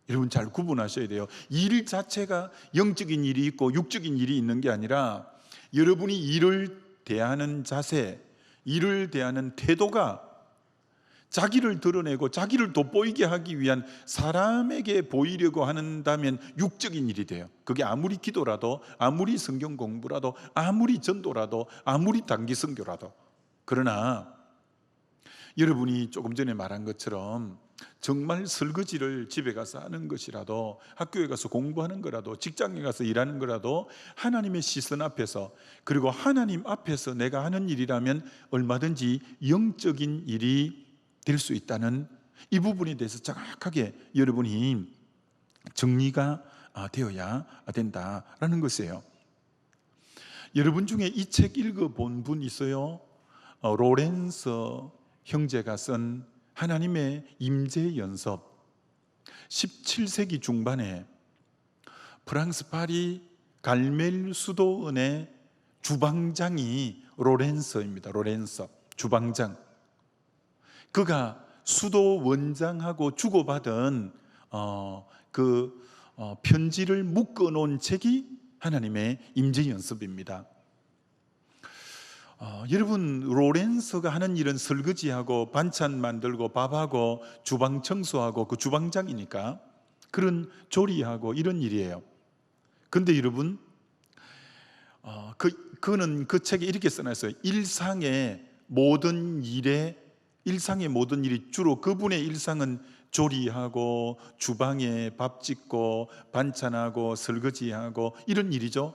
여러분 잘 구분하셔야 돼요. 일 자체가 영적인 일이 있고 육적인 일이 있는 게 아니라 여러분이 일을 대하는 자세, 일을 대하는 태도가 자기를 드러내고 자기를 돋보이게 하기 위한, 사람에게 보이려고 한다면 육적인 일이 돼요. 그게 아무리 기도라도, 아무리 성경 공부라도, 아무리 전도라도, 아무리 단기 선교라도. 그러나 여러분이 조금 전에 말한 것처럼 정말 설거지를 집에 가서 하는 것이라도, 학교에 가서 공부하는 거라도, 직장에 가서 일하는 거라도 하나님의 시선 앞에서, 그리고 하나님 앞에서 내가 하는 일이라면 얼마든지 영적인 일이 될 수 있다는 이 부분에 대해서 정확하게 여러분이 정리가 되어야 된다라는 것이에요. 여러분 중에 이 책 읽어본 분 있어요? 로렌서 형제가 쓴 하나님의 임재 연섭. 17세기 중반에 프랑스 파리 갈멜 수도원의 주방장이 로렌서입니다. 로렌서 주방장. 그가 수도 원장하고 주고받은 편지를 묶어놓은 책이 하나님의 임재 연습입니다. 여러분, 로렌서가 하는 일은 설거지하고 반찬 만들고 밥하고 주방 청소하고 그 주방장이니까 그런 조리하고 이런 일이에요. 근데 여러분, 그는 그 책에 이렇게 써놨어요. 일상의 모든 일이 주로 그분의 일상은 조리하고 주방에 밥 짓고 반찬하고 설거지하고 이런 일이죠.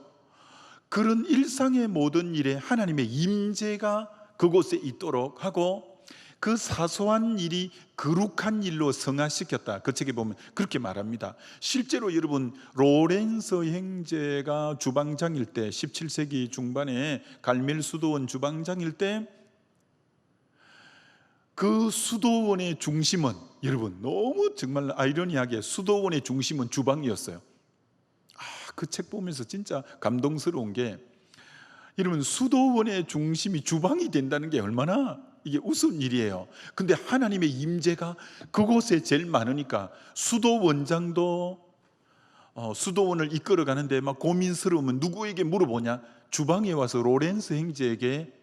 그런 일상의 모든 일에 하나님의 임재가 그곳에 있도록 하고 그 사소한 일이 거룩한 일로 성화시켰다. 그 책에 보면 그렇게 말합니다. 실제로 여러분, 로렌서 형제가 주방장일 때 17세기 중반에 갈멜 수도원 주방장일 때 그 수도원의 중심은, 여러분 너무 정말 아이러니하게 수도원의 중심은 주방이었어요. 그 책 보면서 진짜 감동스러운 게, 여러분 수도원의 중심이 주방이 된다는 게 얼마나 이게 우스운 일이에요. 근데 하나님의 임재가 그곳에 제일 많으니까 수도원장도 수도원을 이끌어 가는데 막 고민스러우면 누구에게 물어보냐? 주방에 와서 로렌서 형제에게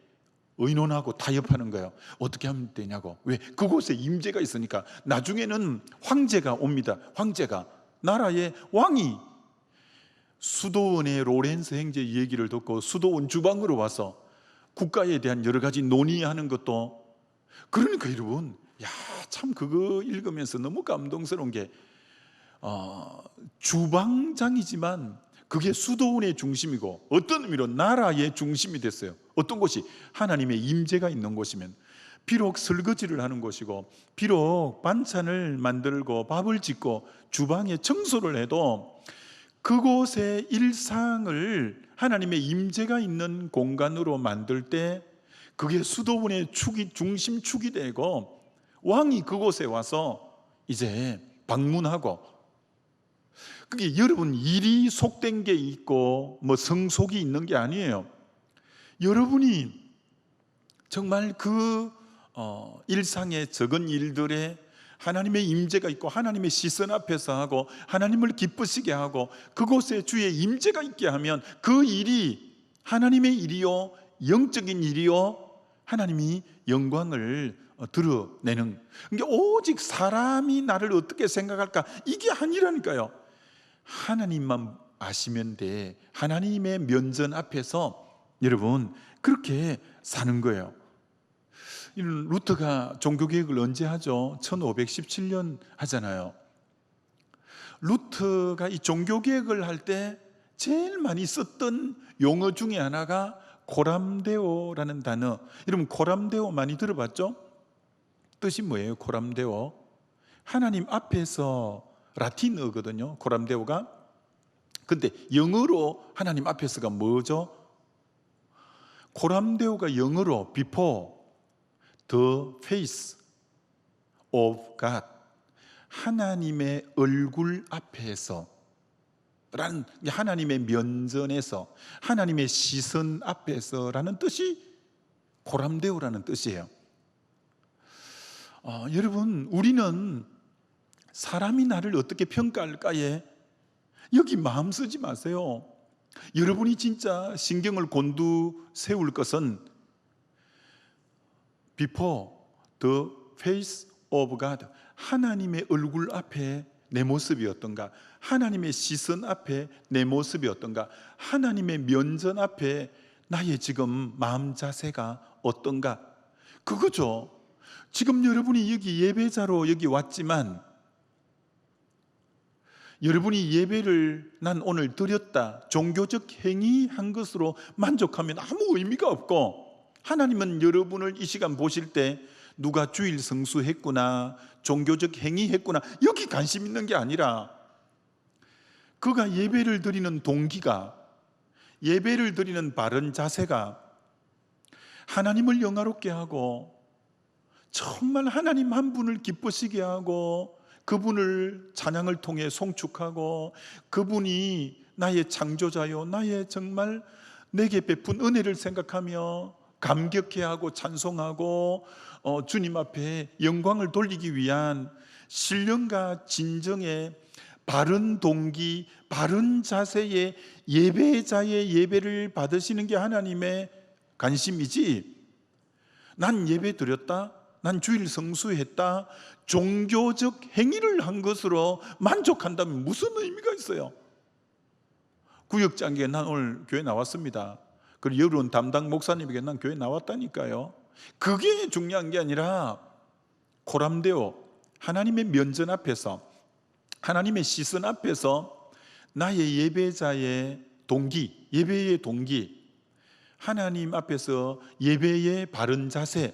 의논하고 타협하는 거예요. 어떻게 하면 되냐고. 왜? 그곳에 임재가 있으니까. 나중에는 황제가 옵니다. 황제가, 나라의 왕이 수도원의 로렌서 형제 얘기를 듣고 수도원 주방으로 와서 국가에 대한 여러 가지 논의하는 것도, 그러니까 여러분, 참 그거 읽으면서 너무 감동스러운 게, 주방장이지만 그게 수도원의 중심이고 어떤 의미로 나라의 중심이 됐어요. 어떤 곳이 하나님의 임재가 있는 곳이면, 비록 설거지를 하는 곳이고 비록 반찬을 만들고 밥을 짓고 주방에 청소를 해도 그곳의 일상을 하나님의 임재가 있는 공간으로 만들 때 그게 수도원의 축이, 중심축이 되고 왕이 그곳에 와서 이제 방문하고, 그게 여러분 일이 속된 게 있고 뭐 성속이 있는 게 아니에요. 여러분이 정말 그 일상의 적은 일들에 하나님의 임재가 있고 하나님의 시선 앞에서 하고 하나님을 기쁘시게 하고 그곳에 주의 임재가 있게 하면 그 일이 하나님의 일이요, 영적인 일이요, 하나님이 영광을 드러내는, 그러니까 오직 사람이 나를 어떻게 생각할까 이게 아니라니까요. 하나님만 아시면 돼. 하나님의 면전 앞에서 여러분 그렇게 사는 거예요. 루터가 종교개혁을 언제 하죠? 1517년 하잖아요. 루터가 이 종교개혁을 할 때 제일 많이 썼던 용어 중에 하나가 코람데오라는 단어. 여러분 코람데오 많이 들어봤죠? 뜻이 뭐예요? 코람데오, 하나님 앞에서, 라틴어거든요, 코람데오가. 근데 영어로 하나님 앞에서가 뭐죠? 코람데오가 영어로 before the face of God, 하나님의 얼굴 앞에서 라는, 하나님의 면전에서, 하나님의 시선 앞에서라는 뜻이 코람데오라는 뜻이에요. 여러분, 우리는 사람이 나를 어떻게 평가할까에 여기 마음 쓰지 마세요. 여러분이 진짜 신경을 곤두세울 것은 before the face of God, 하나님의 얼굴 앞에 내 모습이 어떤가, 하나님의 시선 앞에 내 모습이 어떤가, 하나님의 면전 앞에 나의 지금 마음 자세가 어떤가, 그거죠. 지금 여러분이 여기 예배자로 여기 왔지만, 여러분이 예배를 난 오늘 드렸다, 종교적 행위한 것으로 만족하면 아무 의미가 없고, 하나님은 여러분을 이 시간 보실 때 누가 주일 성수했구나, 종교적 행위했구나, 여기 관심 있는 게 아니라 그가 예배를 드리는 동기가, 예배를 드리는 바른 자세가 하나님을 영화롭게 하고 정말 하나님 한 분을 기쁘시게 하고 그분을 찬양을 통해 송축하고 그분이 나의 창조자요, 나의 정말 내게 베푼 은혜를 생각하며 감격해하고 찬송하고 주님 앞에 영광을 돌리기 위한 신령과 진정의 바른 동기, 바른 자세의 예배자의 예배를 받으시는 게 하나님의 관심이지, 난 예배 드렸다, 난 주일 성수했다, 종교적 행위를 한 것으로 만족한다면 무슨 의미가 있어요? 구역장에 난 오늘 교회 나왔습니다. 그리고 여론 담당 목사님에게 난 교회 나왔다니까요. 그게 중요한 게 아니라 코람데오, 하나님의 면전 앞에서, 하나님의 시선 앞에서 나의 예배자의 동기, 예배의 동기, 하나님 앞에서 예배의 바른 자세,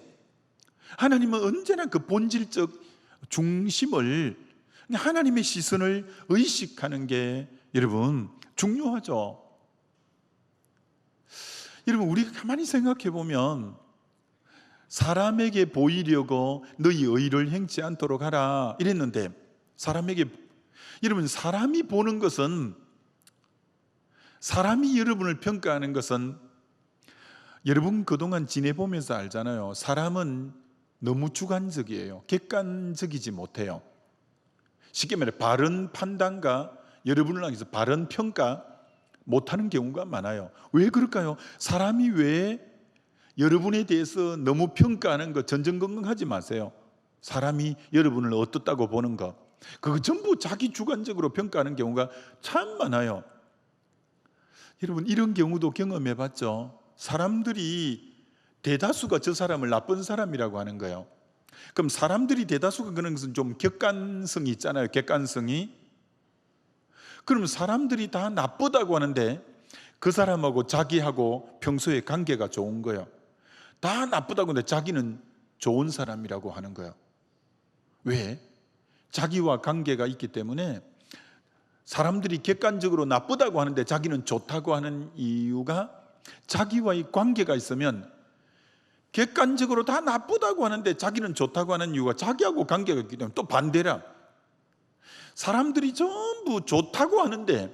하나님은 언제나 그 본질적 중심을, 하나님의 시선을 의식하는 게 여러분 중요하죠. 여러분, 우리가 가만히 생각해 보면 사람에게 보이려고 너희 의를 행치 않도록 하라 이랬는데, 여러분, 사람이 보는 것은, 사람이 여러분을 평가하는 것은, 여러분 그동안 지내보면서 알잖아요. 사람은 너무 주관적이에요. 객관적이지 못해요. 쉽게 말해 바른 판단과 여러분을 향해서 바른 평가 못하는 경우가 많아요. 왜 그럴까요? 사람이 왜 여러분에 대해서 너무 평가하는 거 전전긍긍하지 마세요. 사람이 여러분을 어떻다고 보는 거, 그거 전부 자기 주관적으로 평가하는 경우가 참 많아요. 여러분, 이런 경우도 경험해 봤죠? 사람들이 대다수가 저 사람을 나쁜 사람이라고 하는 거예요. 그럼 사람들이 대다수가 그런 것은 좀 객관성이 있잖아요. 객관성이. 그럼 사람들이 다 나쁘다고 하는데 그 사람하고 자기하고 평소에 관계가 좋은 거예요. 다 나쁘다고 하는데 자기는 좋은 사람이라고 하는 거예요. 왜? 자기와 관계가 있기 때문에. 사람들이 객관적으로 나쁘다고 하는데 자기는 좋다고 하는 이유가, 자기와의 관계가 있으면, 객관적으로 다 나쁘다고 하는데 자기는 좋다고 하는 이유가 자기하고 관계가 있기 때문에. 또 반대라, 사람들이 전부 좋다고 하는데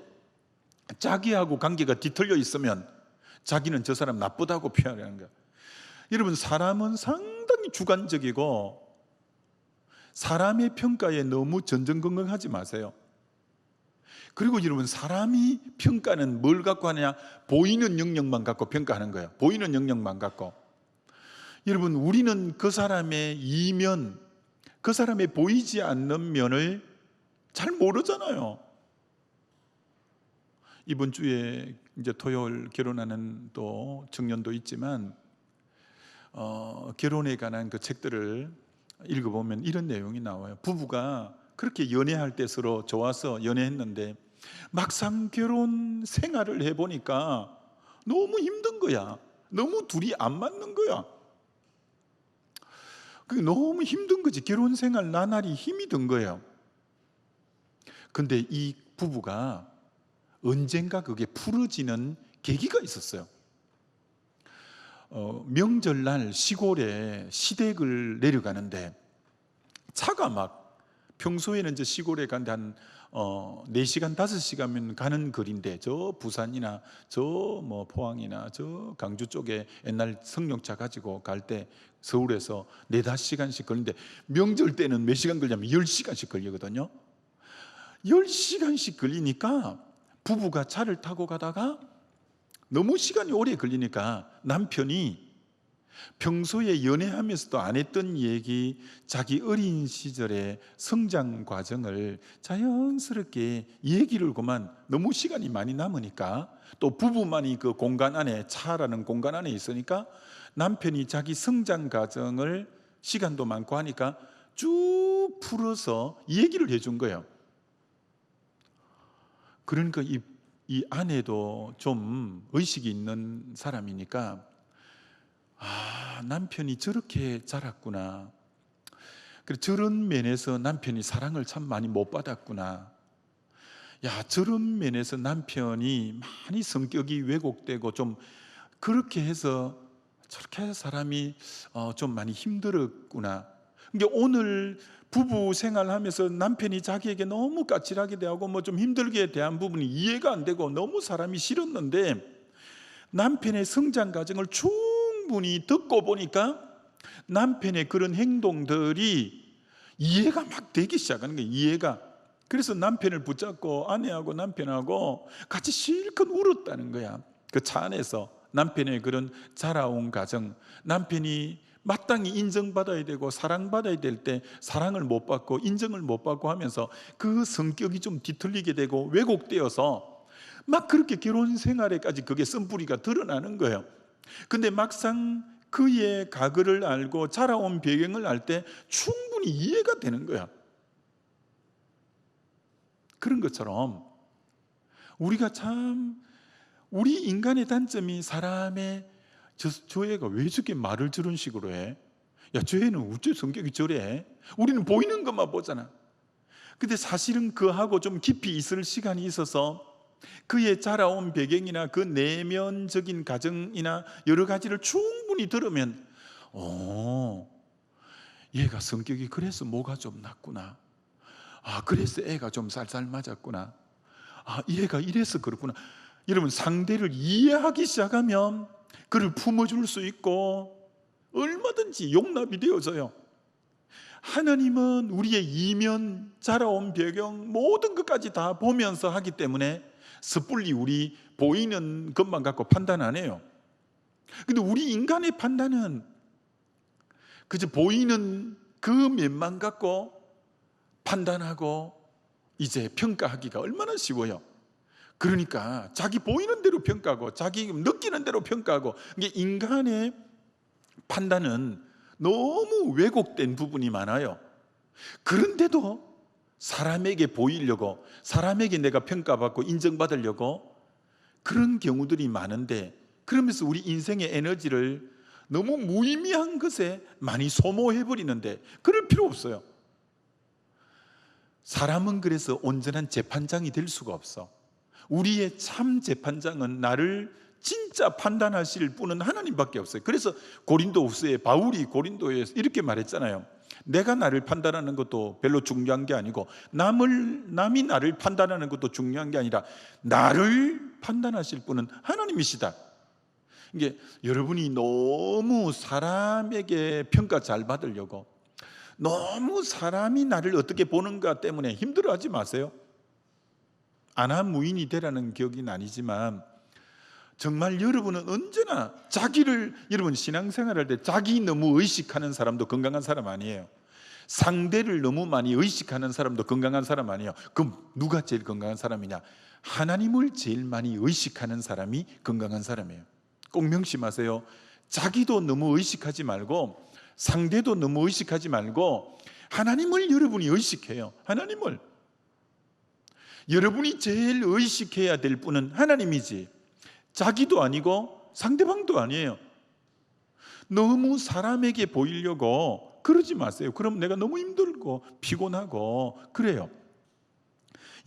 자기하고 관계가 뒤틀려 있으면 자기는 저 사람 나쁘다고 표현하는 거야. 여러분, 사람은 상당히 주관적이고 사람의 평가에 너무 전전긍긍하지 마세요. 그리고 여러분, 사람이 평가는 뭘 갖고 하느냐? 보이는 영역만 갖고 평가하는 거예요. 보이는 영역만 갖고. 여러분, 우리는 그 사람의 이면, 그 사람의 보이지 않는 면을 잘 모르잖아요. 이번 주에 이제 토요일 결혼하는 또 청년도 있지만 결혼에 관한 그 책들을 읽어보면 이런 내용이 나와요. 부부가 그렇게 연애할 때 서로 좋아서 연애했는데 막상 결혼 생활을 해보니까 너무 힘든 거야. 너무 둘이 안 맞는 거야. 그게 너무 힘든 거지. 결혼 생활 나날이 힘이 든 거예요. 근데 이 부부가 언젠가 그게 풀어지는 계기가 있었어요. 명절날 시골에 시댁을 내려가는데 차가 막, 평소에는 이제 시골에 간데 한 4시간 5시간면 가는 거리인데, 저 부산이나 저 뭐 포항이나 저 강주 쪽에 옛날 승용차 가지고 갈 때 서울에서 4-5시간씩 걸리는데, 명절 때는 몇 시간 걸리냐면 10시간씩 걸리거든요. 10시간씩 걸리니까 부부가 차를 타고 가다가 너무 시간이 오래 걸리니까 남편이 평소에 연애하면서도 안 했던 얘기, 자기 어린 시절의 성장 과정을 자연스럽게 얘기를 그만, 너무 시간이 많이 남으니까, 또 부부만이 그 공간 안에, 차라는 공간 안에 있으니까 남편이 자기 성장 과정을 시간도 많고 하니까 쭉 풀어서 얘기를 해준 거예요. 그러니까 이 아내도 좀 의식이 있는 사람이니까, 남편이 저렇게 자랐구나, 그래, 저런 면에서 남편이 사랑을 참 많이 못 받았구나, 야, 저런 면에서 남편이 많이 성격이 왜곡되고 좀 그렇게 해서 저렇게 사람이 좀 많이 힘들었구나. 그러니까 오늘 부부 생활하면서 남편이 자기에게 너무 까칠하게 대하고 뭐 좀 힘들게 대한 부분이 이해가 안 되고 너무 사람이 싫었는데, 남편의 성장 과정을 충분히 듣고 보니까 남편의 그런 행동들이 이해가 막 되기 시작하는 거예요. 이해가. 그래서 남편을 붙잡고 아내하고 남편하고 같이 실컷 울었다는 거야. 그 차 안에서 남편의 그런 자라온 과정, 남편이 마땅히 인정받아야 되고 사랑받아야 될 때 사랑을 못 받고 인정을 못 받고 하면서 그 성격이 좀 뒤틀리게 되고 왜곡되어서 막 그렇게 결혼 생활에까지 그게 쓴뿌리가 드러나는 거예요. 근데 막상 그의 과거를 알고 자라온 배경을 알 때 충분히 이해가 되는 거야. 그런 것처럼 우리가 참, 우리 인간의 단점이 사람의 저 애가 왜 저렇게 말을 저런 식으로 해? 야, 저 애는 어째 성격이 저래? 우리는 보이는 것만 보잖아. 근데 사실은 그하고 좀 깊이 있을 시간이 있어서 그의 자라온 배경이나 그 내면적인 가정이나 여러 가지를 충분히 들으면 얘가 성격이 그래서 뭐가 좀 났구나. 그래서 애가 좀 쌀쌀 맞았구나. 얘가 이래서 그렇구나. 여러분, 상대를 이해하기 시작하면 그를 품어줄 수 있고 얼마든지 용납이 되어져요. 하나님은 우리의 이면, 자라온 배경 모든 것까지 다 보면서 하기 때문에 섣불리 우리 보이는 것만 갖고 판단 안 해요. 근데 우리 인간의 판단은 그저 보이는 그 면만 갖고 판단하고 이제 평가하기가 얼마나 쉬워요. 그러니까 자기 보이는 대로 평가하고 자기 느끼는 대로 평가하고, 이게 인간의 판단은 너무 왜곡된 부분이 많아요. 그런데도 사람에게 보이려고, 사람에게 내가 평가받고 인정받으려고 그런 경우들이 많은데, 그러면서 우리 인생의 에너지를 너무 무의미한 것에 많이 소모해버리는데 그럴 필요 없어요. 사람은 그래서 온전한 재판장이 될 수가 없어. 우리의 참 재판장은 나를 진짜 판단하실 분은 하나님밖에 없어요. 그래서 고린도후서에 바울이 고린도에서 이렇게 말했잖아요. 내가 나를 판단하는 것도 별로 중요한 게 아니고 남이 나를 판단하는 것도 중요한 게 아니라 나를 판단하실 분은 하나님이시다. 이게 여러분이 너무 사람에게 평가 잘 받으려고, 너무 사람이 나를 어떻게 보는가 때문에 힘들어하지 마세요. 안하무인이 되라는 격은 아니지만 정말 여러분은 언제나 자기를, 여러분 신앙생활할 때 자기 너무 의식하는 사람도 건강한 사람 아니에요. 상대를 너무 많이 의식하는 사람도 건강한 사람 아니에요. 그럼 누가 제일 건강한 사람이냐? 하나님을 제일 많이 의식하는 사람이 건강한 사람이에요. 꼭 명심하세요. 자기도 너무 의식하지 말고 상대도 너무 의식하지 말고 하나님을 여러분이 의식해요. 하나님을. 여러분이 제일 의식해야 될 분은 하나님이지 자기도 아니고 상대방도 아니에요. 너무 사람에게 보이려고 그러지 마세요. 그럼 내가 너무 힘들고 피곤하고 그래요.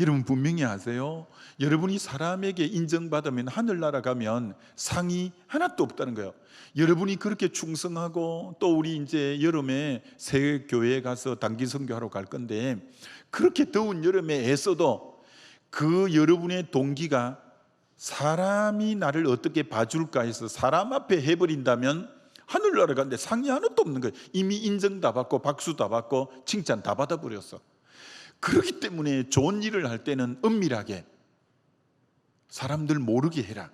여러분 분명히 아세요? 여러분이 사람에게 인정받으면 하늘나라 가면 상이 하나도 없다는 거예요. 여러분이 그렇게 충성하고 또 우리 이제 여름에 새 교회에 가서 단기 선교하러 갈 건데 그렇게 더운 여름에 애써도 그 여러분의 동기가 사람이 나를 어떻게 봐줄까 해서 사람 앞에 해버린다면 하늘나라 가는데 상이 하나도 없는 거예요. 이미 인정 다 받고 박수 다 받고 칭찬 다 받아버렸어. 그렇기 때문에 좋은 일을 할 때는 은밀하게 사람들 모르게 해라.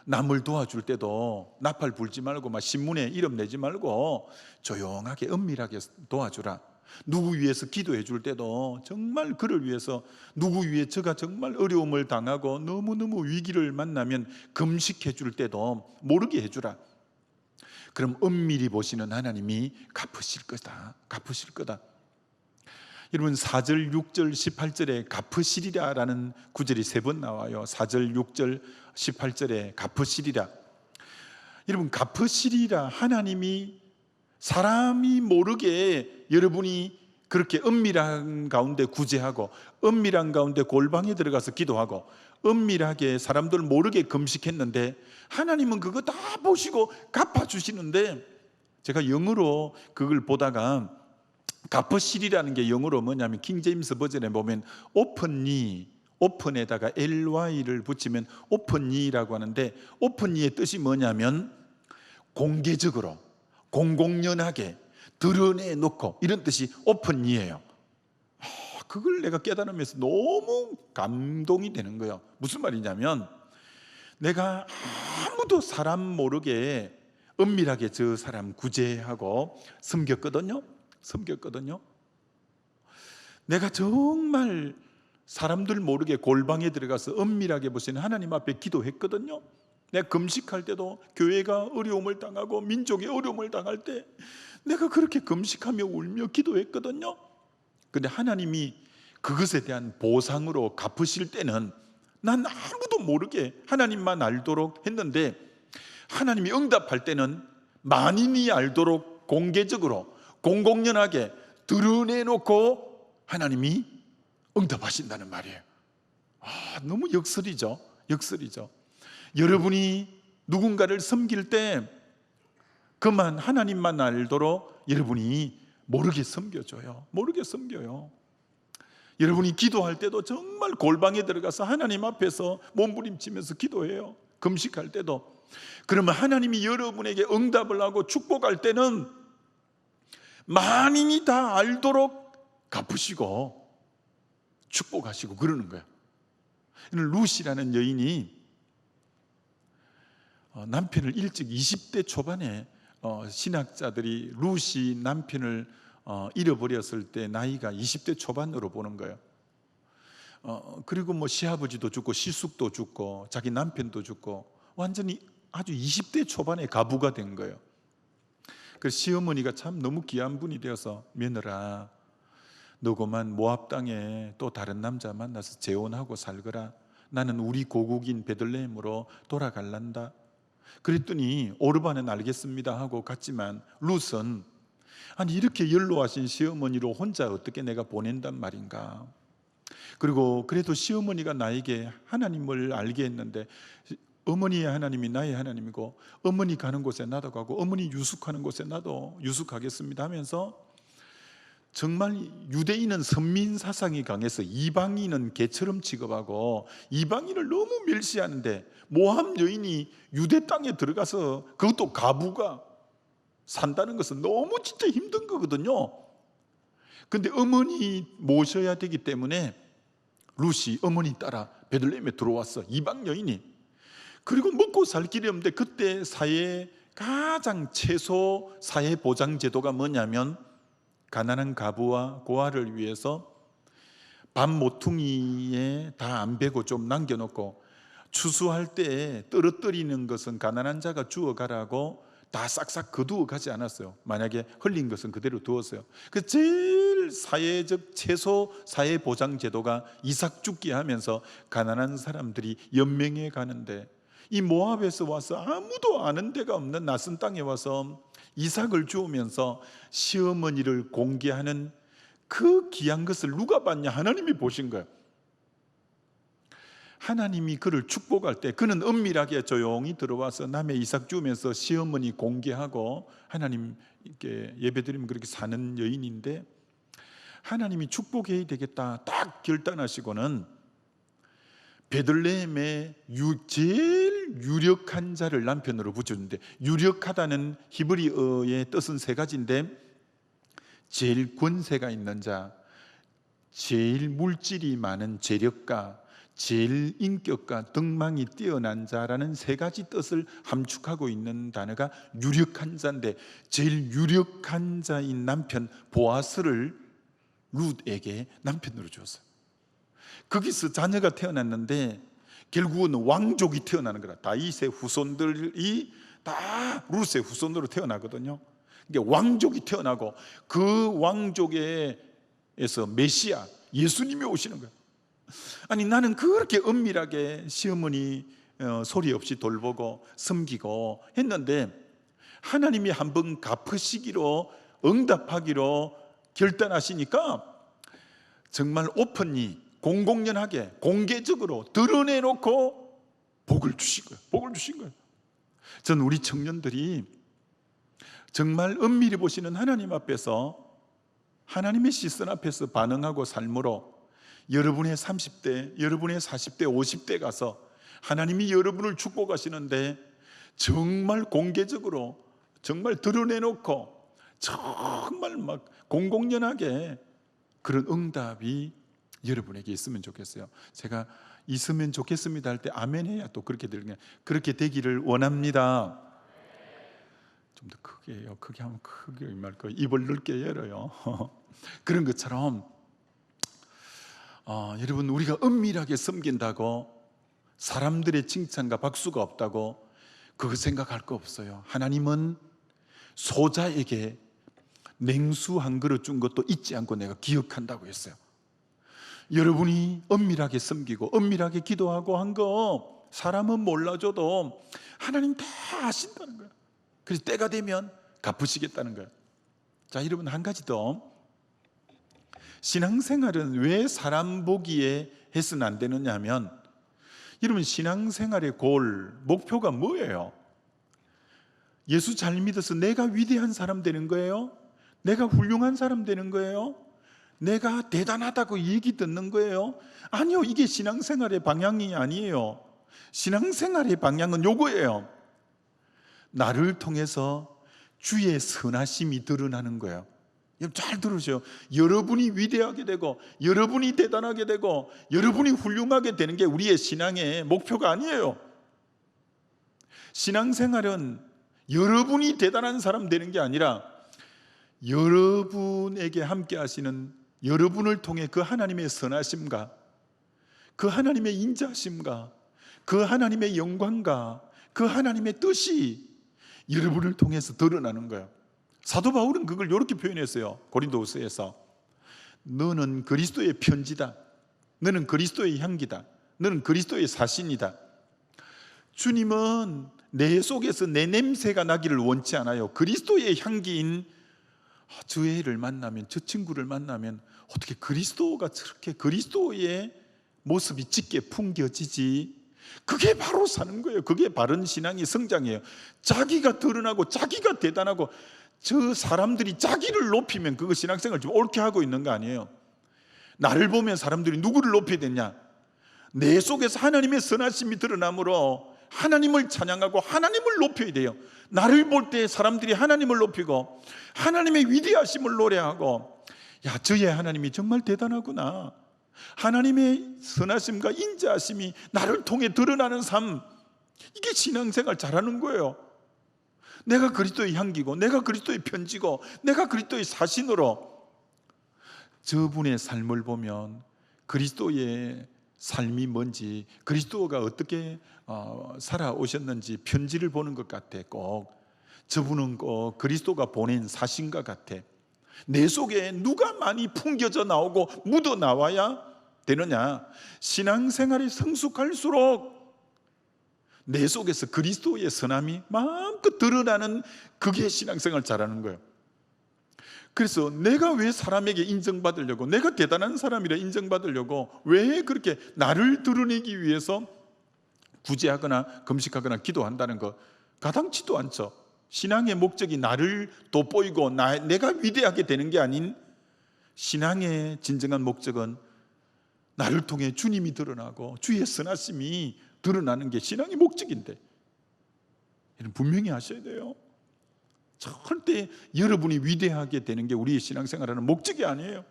남을 도와줄 때도 나팔 불지 말고 막 신문에 이름 내지 말고 조용하게 은밀하게 도와주라. 누구 위해서 기도해 줄 때도 정말 그를 위해서, 누구 위해 저가 정말 어려움을 당하고 너무너무 위기를 만나면 금식해 줄 때도 모르게 해주라. 그럼 은밀히 보시는 하나님이 갚으실 거다. 갚으실 거다. 여러분 4절, 6절, 18절에 갚으시리라 라는 구절이 3번 나와요. 4절, 6절, 18절에 갚으시리라. 여러분 갚으시리라, 하나님이 사람이 모르게 여러분이 그렇게 은밀한 가운데 구제하고 은밀한 가운데 골방에 들어가서 기도하고 은밀하게 사람들 모르게 금식했는데 하나님은 그거 다 보시고 갚아주시는데 제가 영어로 그걸 보다가 갚으시리라는 게 영어로 뭐냐면 킹제임스 버전에 보면 오픈리, 오픈에다가 ly를 붙이면 오픈리라고 하는데, 오픈리의 뜻이 뭐냐면 공개적으로, 공공연하게 드러내놓고, 이런 뜻이 오픈리예요. 그걸 내가 깨달으면서 너무 감동이 되는 거예요. 무슨 말이냐면, 내가 아무도 사람 모르게 은밀하게 저 사람 구제하고 섬겼거든요. 내가 정말 사람들 모르게 골방에 들어가서 은밀하게 보시는 하나님 앞에 기도했거든요. 내가 금식할 때도 교회가 어려움을 당하고 민족이 어려움을 당할 때 내가 그렇게 금식하며 울며 기도했거든요. 근데 하나님이 그것에 대한 보상으로 갚으실 때는 난 아무도 모르게 하나님만 알도록 했는데, 하나님이 응답할 때는 만인이 알도록 공개적으로 공공연하게 드러내놓고 하나님이 응답하신다는 말이에요. 너무 역설이죠. 여러분이 누군가를 섬길 때 그만 하나님만 알도록 여러분이 모르게 섬겨줘요. 여러분이 기도할 때도 정말 골방에 들어가서 하나님 앞에서 몸부림치면서 기도해요. 금식할 때도. 그러면 하나님이 여러분에게 응답을 하고 축복할 때는 만인이 다 알도록 갚으시고 축복하시고 그러는 거예요. 루시라는 여인이 남편을 일찍 20대 초반에 신학자들이 루시 남편을 잃어버렸을 때 나이가 20대 초반으로 보는 거예요. 그리고 뭐 시아버지도 죽고 시숙도 죽고 자기 남편도 죽고 완전히 아주 20대 초반에 가부가 된 거예요. 그래서 시어머니가 참 너무 귀한 분이 되어서, 며느라 너 그만 모압 땅에 또 다른 남자 만나서 재혼하고 살거라. 나는 우리 고국인 베들레헴으로 돌아갈란다. 그랬더니 오르반은 알겠습니다 하고 갔지만 룻은 아니 이렇게 연로하신 시어머니로 혼자 어떻게 내가 보낸단 말인가. 그리고 그래도 시어머니가 나에게 하나님을 알게 했는데, 어머니의 하나님이 나의 하나님이고 어머니 가는 곳에 나도 가고 어머니 유숙하는 곳에 나도 유숙하겠습니다 하면서, 정말 유대인은 선민 사상이 강해서 이방인은 개처럼 취급하고 이방인을 너무 멸시하는데, 모함 여인이 유대 땅에 들어가서 그것도 가부가 산다는 것은 너무 진짜 힘든 거거든요. 근데 어머니 모셔야 되기 때문에 룻이 어머니 따라 베들레헴에 들어왔어, 이방 여인이. 그리고 먹고 살 길이 없는데 그때 사회의 가장 최소 사회 보장 제도가 뭐냐면, 가난한 가부와 고아를 위해서 밥 모퉁이에 다 안 베고 좀 남겨놓고, 추수할 때 떨어뜨리는 것은 가난한 자가 주워가라고 다 싹싹 거두어 가지 않았어요. 만약에 흘린 것은 그대로 두었어요. 그 제일 사회적 최소 사회 보장 제도가 이삭 죽게 하면서 가난한 사람들이 연명해 가는데, 이 모압에서 와서 아무도 아는 데가 없는 낯선 땅에 와서 이삭을 주우면서 시어머니를 공개하는 그 귀한 것을 누가 봤냐? 하나님이 보신 거예요. 하나님이 그를 축복할 때 그는 은밀하게 조용히 들어와서 남의 이삭 주우면서 시어머니 공개하고 하나님 이렇게 예배드리면 그렇게 사는 여인인데, 하나님이 축복해야 되겠다 딱 결단하시고는 베들레헴의 제일 유력한 자를 남편으로 붙여주는데, 유력하다는 히브리어의 뜻은 세 가지인데, 제일 권세가 있는 자, 제일 물질이 많은 재력가, 제일 인격과 덕망이 뛰어난 자라는 세 가지 뜻을 함축하고 있는 단어가 유력한 자인데, 제일 유력한 자인 남편 보아스를 룻에게 남편으로 줬어요. 거기서 자녀가 태어났는데 결국은 왕족이 태어나는 거라. 다윗의 후손들이 다 룻의 후손으로 태어나거든요. 그러니까 왕족이 태어나고 그 왕족에서 메시아 예수님이 오시는 거예요. 아니 나는 그렇게 은밀하게 시어머니 소리 없이 돌보고 섬기고 했는데, 하나님이 한번 갚으시기로 응답하기로 결단하시니까 정말 오픈이 공공연하게 공개적으로 드러내놓고 복을 주신 거예요. 저는 우리 청년들이 정말 은밀히 보시는 하나님 앞에서, 하나님의 시선 앞에서 반응하고 삶으로 여러분의 30대, 여러분의 40대, 50대 가서 하나님이 여러분을 축복하시는데 정말 공개적으로 정말 드러내놓고 정말 막 공공연하게 그런 응답이 여러분에게 있으면 좋겠어요. 제가 있으면 좋겠습니다 할 때 아멘 해야 또 그렇게 들리는, 그렇게 되기를 원합니다. 좀 더 크게 해요. 크게 하면 크게 말 거, 입을 넓게 열어요. 그런 것처럼 여러분, 우리가 은밀하게 섬긴다고 사람들의 칭찬과 박수가 없다고 그거 생각할 거 없어요. 하나님은 소자에게 냉수 한 그릇 준 것도 잊지 않고 내가 기억한다고 했어요. 여러분이 은밀하게 섬기고 은밀하게 기도하고 한 거 사람은 몰라줘도 하나님 다 아신다는 거예요. 그래서 때가 되면 갚으시겠다는 거예요. 자, 여러분, 한 가지 더. 신앙생활은 왜 사람 보기에 해서는 안 되느냐 하면, 여러분, 신앙생활의 골, 목표가 뭐예요? 예수 잘 믿어서 내가 위대한 사람 되는 거예요? 내가 훌륭한 사람 되는 거예요? 내가 대단하다고 얘기 듣는 거예요? 아니요, 이게 신앙생활의 방향이 아니에요. 신앙생활의 방향은 요거예요. 나를 통해서 주의 선하심이 드러나는 거예요. 여러분 잘 들으세요. 여러분이 위대하게 되고 여러분이 대단하게 되고 여러분이 훌륭하게 되는 게 우리의 신앙의 목표가 아니에요. 신앙생활은 여러분이 대단한 사람 되는 게 아니라 여러분에게 함께 하시는, 여러분을 통해 그 하나님의 선하심과 그 하나님의 인자심과 그 하나님의 영광과 그 하나님의 뜻이 여러분을 통해서 드러나는 거예요. 사도 바울은 그걸 이렇게 표현했어요. 고린도후서에서 너는 그리스도의 편지다, 너는 그리스도의 향기다, 너는 그리스도의 사신이다. 주님은 내 속에서 내 냄새가 나기를 원치 않아요. 그리스도의 향기인 저 애를 만나면, 저 친구를 만나면 어떻게 그리스도가 저렇게 그리스도의 모습이 짙게 풍겨지지? 그게 바로 사는 거예요. 그게 바른 신앙의 성장이에요. 자기가 드러나고 자기가 대단하고 저 사람들이 자기를 높이면 그거 신앙생활 좀 옳게 하고 있는 거 아니에요. 나를 보면 사람들이 누구를 높여야 되냐? 내 속에서 하나님의 선하심이 드러나므로 하나님을 찬양하고 하나님을 높여야 돼요. 나를 볼 때 사람들이 하나님을 높이고 하나님의 위대하심을 노래하고, 야, 저의 하나님이 정말 대단하구나, 하나님의 선하심과 인자하심이 나를 통해 드러나는 삶, 이게 신앙생활 잘하는 거예요. 내가 그리스도의 향기고 내가 그리스도의 편지고 내가 그리스도의 사신으로 저분의 삶을 보면 그리스도의 삶이 뭔지, 그리스도가 어떻게 살아오셨는지 편지를 보는 것 같아. 꼭 저분은 꼭 그리스도가 보낸 사신과 같아. 내 속에 누가 많이 풍겨져 나오고 묻어 나와야 되느냐? 신앙생활이 성숙할수록 내 속에서 그리스도의 선함이 마음껏 드러나는, 그게 신앙생활 잘하는 거예요. 그래서 내가 왜 사람에게 인정받으려고, 내가 대단한 사람이라 인정받으려고 왜 그렇게 나를 드러내기 위해서 구제하거나 금식하거나 기도한다는 거 가당치도 않죠. 신앙의 목적이 나를 돋보이고 내가 위대하게 되는 게 아닌, 신앙의 진정한 목적은 나를 통해 주님이 드러나고 주의 선하심이 드러나는 게 신앙의 목적인데, 이런 분명히 하셔야 돼요. 절대 여러분이 위대하게 되는 게 우리의 신앙생활하는 목적이 아니에요.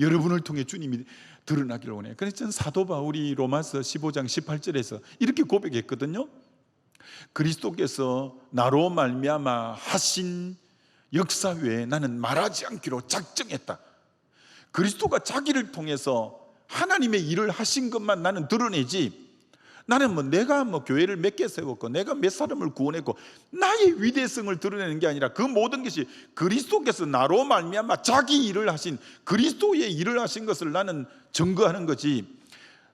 여러분을 통해 주님이 드러나기를 원해요. 그래서 전 사도 바울이 로마서 15장 18절에서 이렇게 고백했거든요. 그리스도께서 나로 말미암아 하신 역사 외에 나는 말하지 않기로 작정했다. 그리스도가 자기를 통해서 하나님의 일을 하신 것만 나는 드러내지, 나는 내가 교회를 몇 개 세웠고 내가 몇 사람을 구원했고 나의 위대성을 드러내는 게 아니라 그 모든 것이 그리스도께서 나로 말미암아 자기 일을 하신, 그리스도의 일을 하신 것을 나는 증거하는 거지,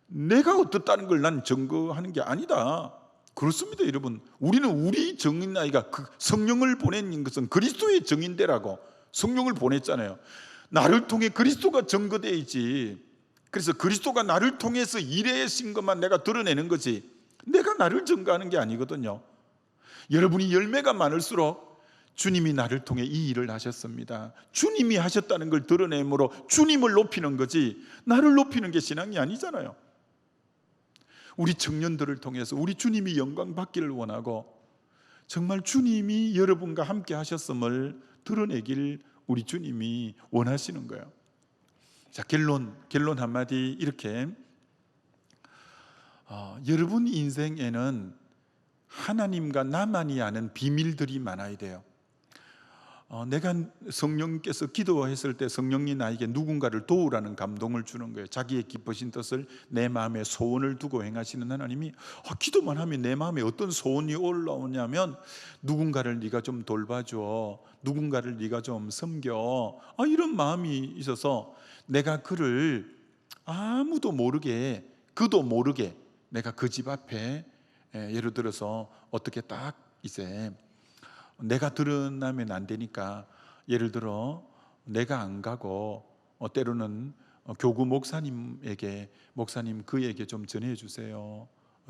내가 어떻다는 걸 나는 증거하는 게 아니다. 그렇습니다, 여러분. 우리는 우리 정인 아이가 그 성령을 보낸 것은 그리스도의 정인대라고 성령을 보냈잖아요. 나를 통해 그리스도가 증거되어야지. 그래서 그리스도가 나를 통해서 일하신 것만 내가 드러내는 거지, 내가 나를 증거하는 게 아니거든요. 여러분이 열매가 많을수록 주님이 나를 통해 이 일을 하셨습니다. 주님이 하셨다는 걸 드러내므로 주님을 높이는 거지 나를 높이는 게 신앙이 아니잖아요. 우리 청년들을 통해서 우리 주님이 영광 받기를 원하고 정말 주님이 여러분과 함께 하셨음을 드러내길 우리 주님이 원하시는 거예요. 자, 결론 한마디 이렇게 여러분 인생에는 하나님과 나만이 아는 비밀들이 많아야 돼요. 내가 성령께서 기도했을 때 성령이 나에게 누군가를 도우라는 감동을 주는 거예요. 자기의 기쁘신 뜻을 내 마음에 소원을 두고 행하시는 하나님이 기도만 하면 내 마음에 어떤 소원이 올라오냐면 누군가를 네가 좀 돌봐줘, 누군가를 네가 좀 섬겨, 이런 마음이 있어서 내가 그를 아무도 모르게 그도 모르게 내가 그 집 앞에 예를 들어서 어떻게 딱 이제 내가 드러나면 안 되니까 예를 들어 내가 안 가고 때로는 교구 목사님에게 목사님 그에게 좀 전해 주세요.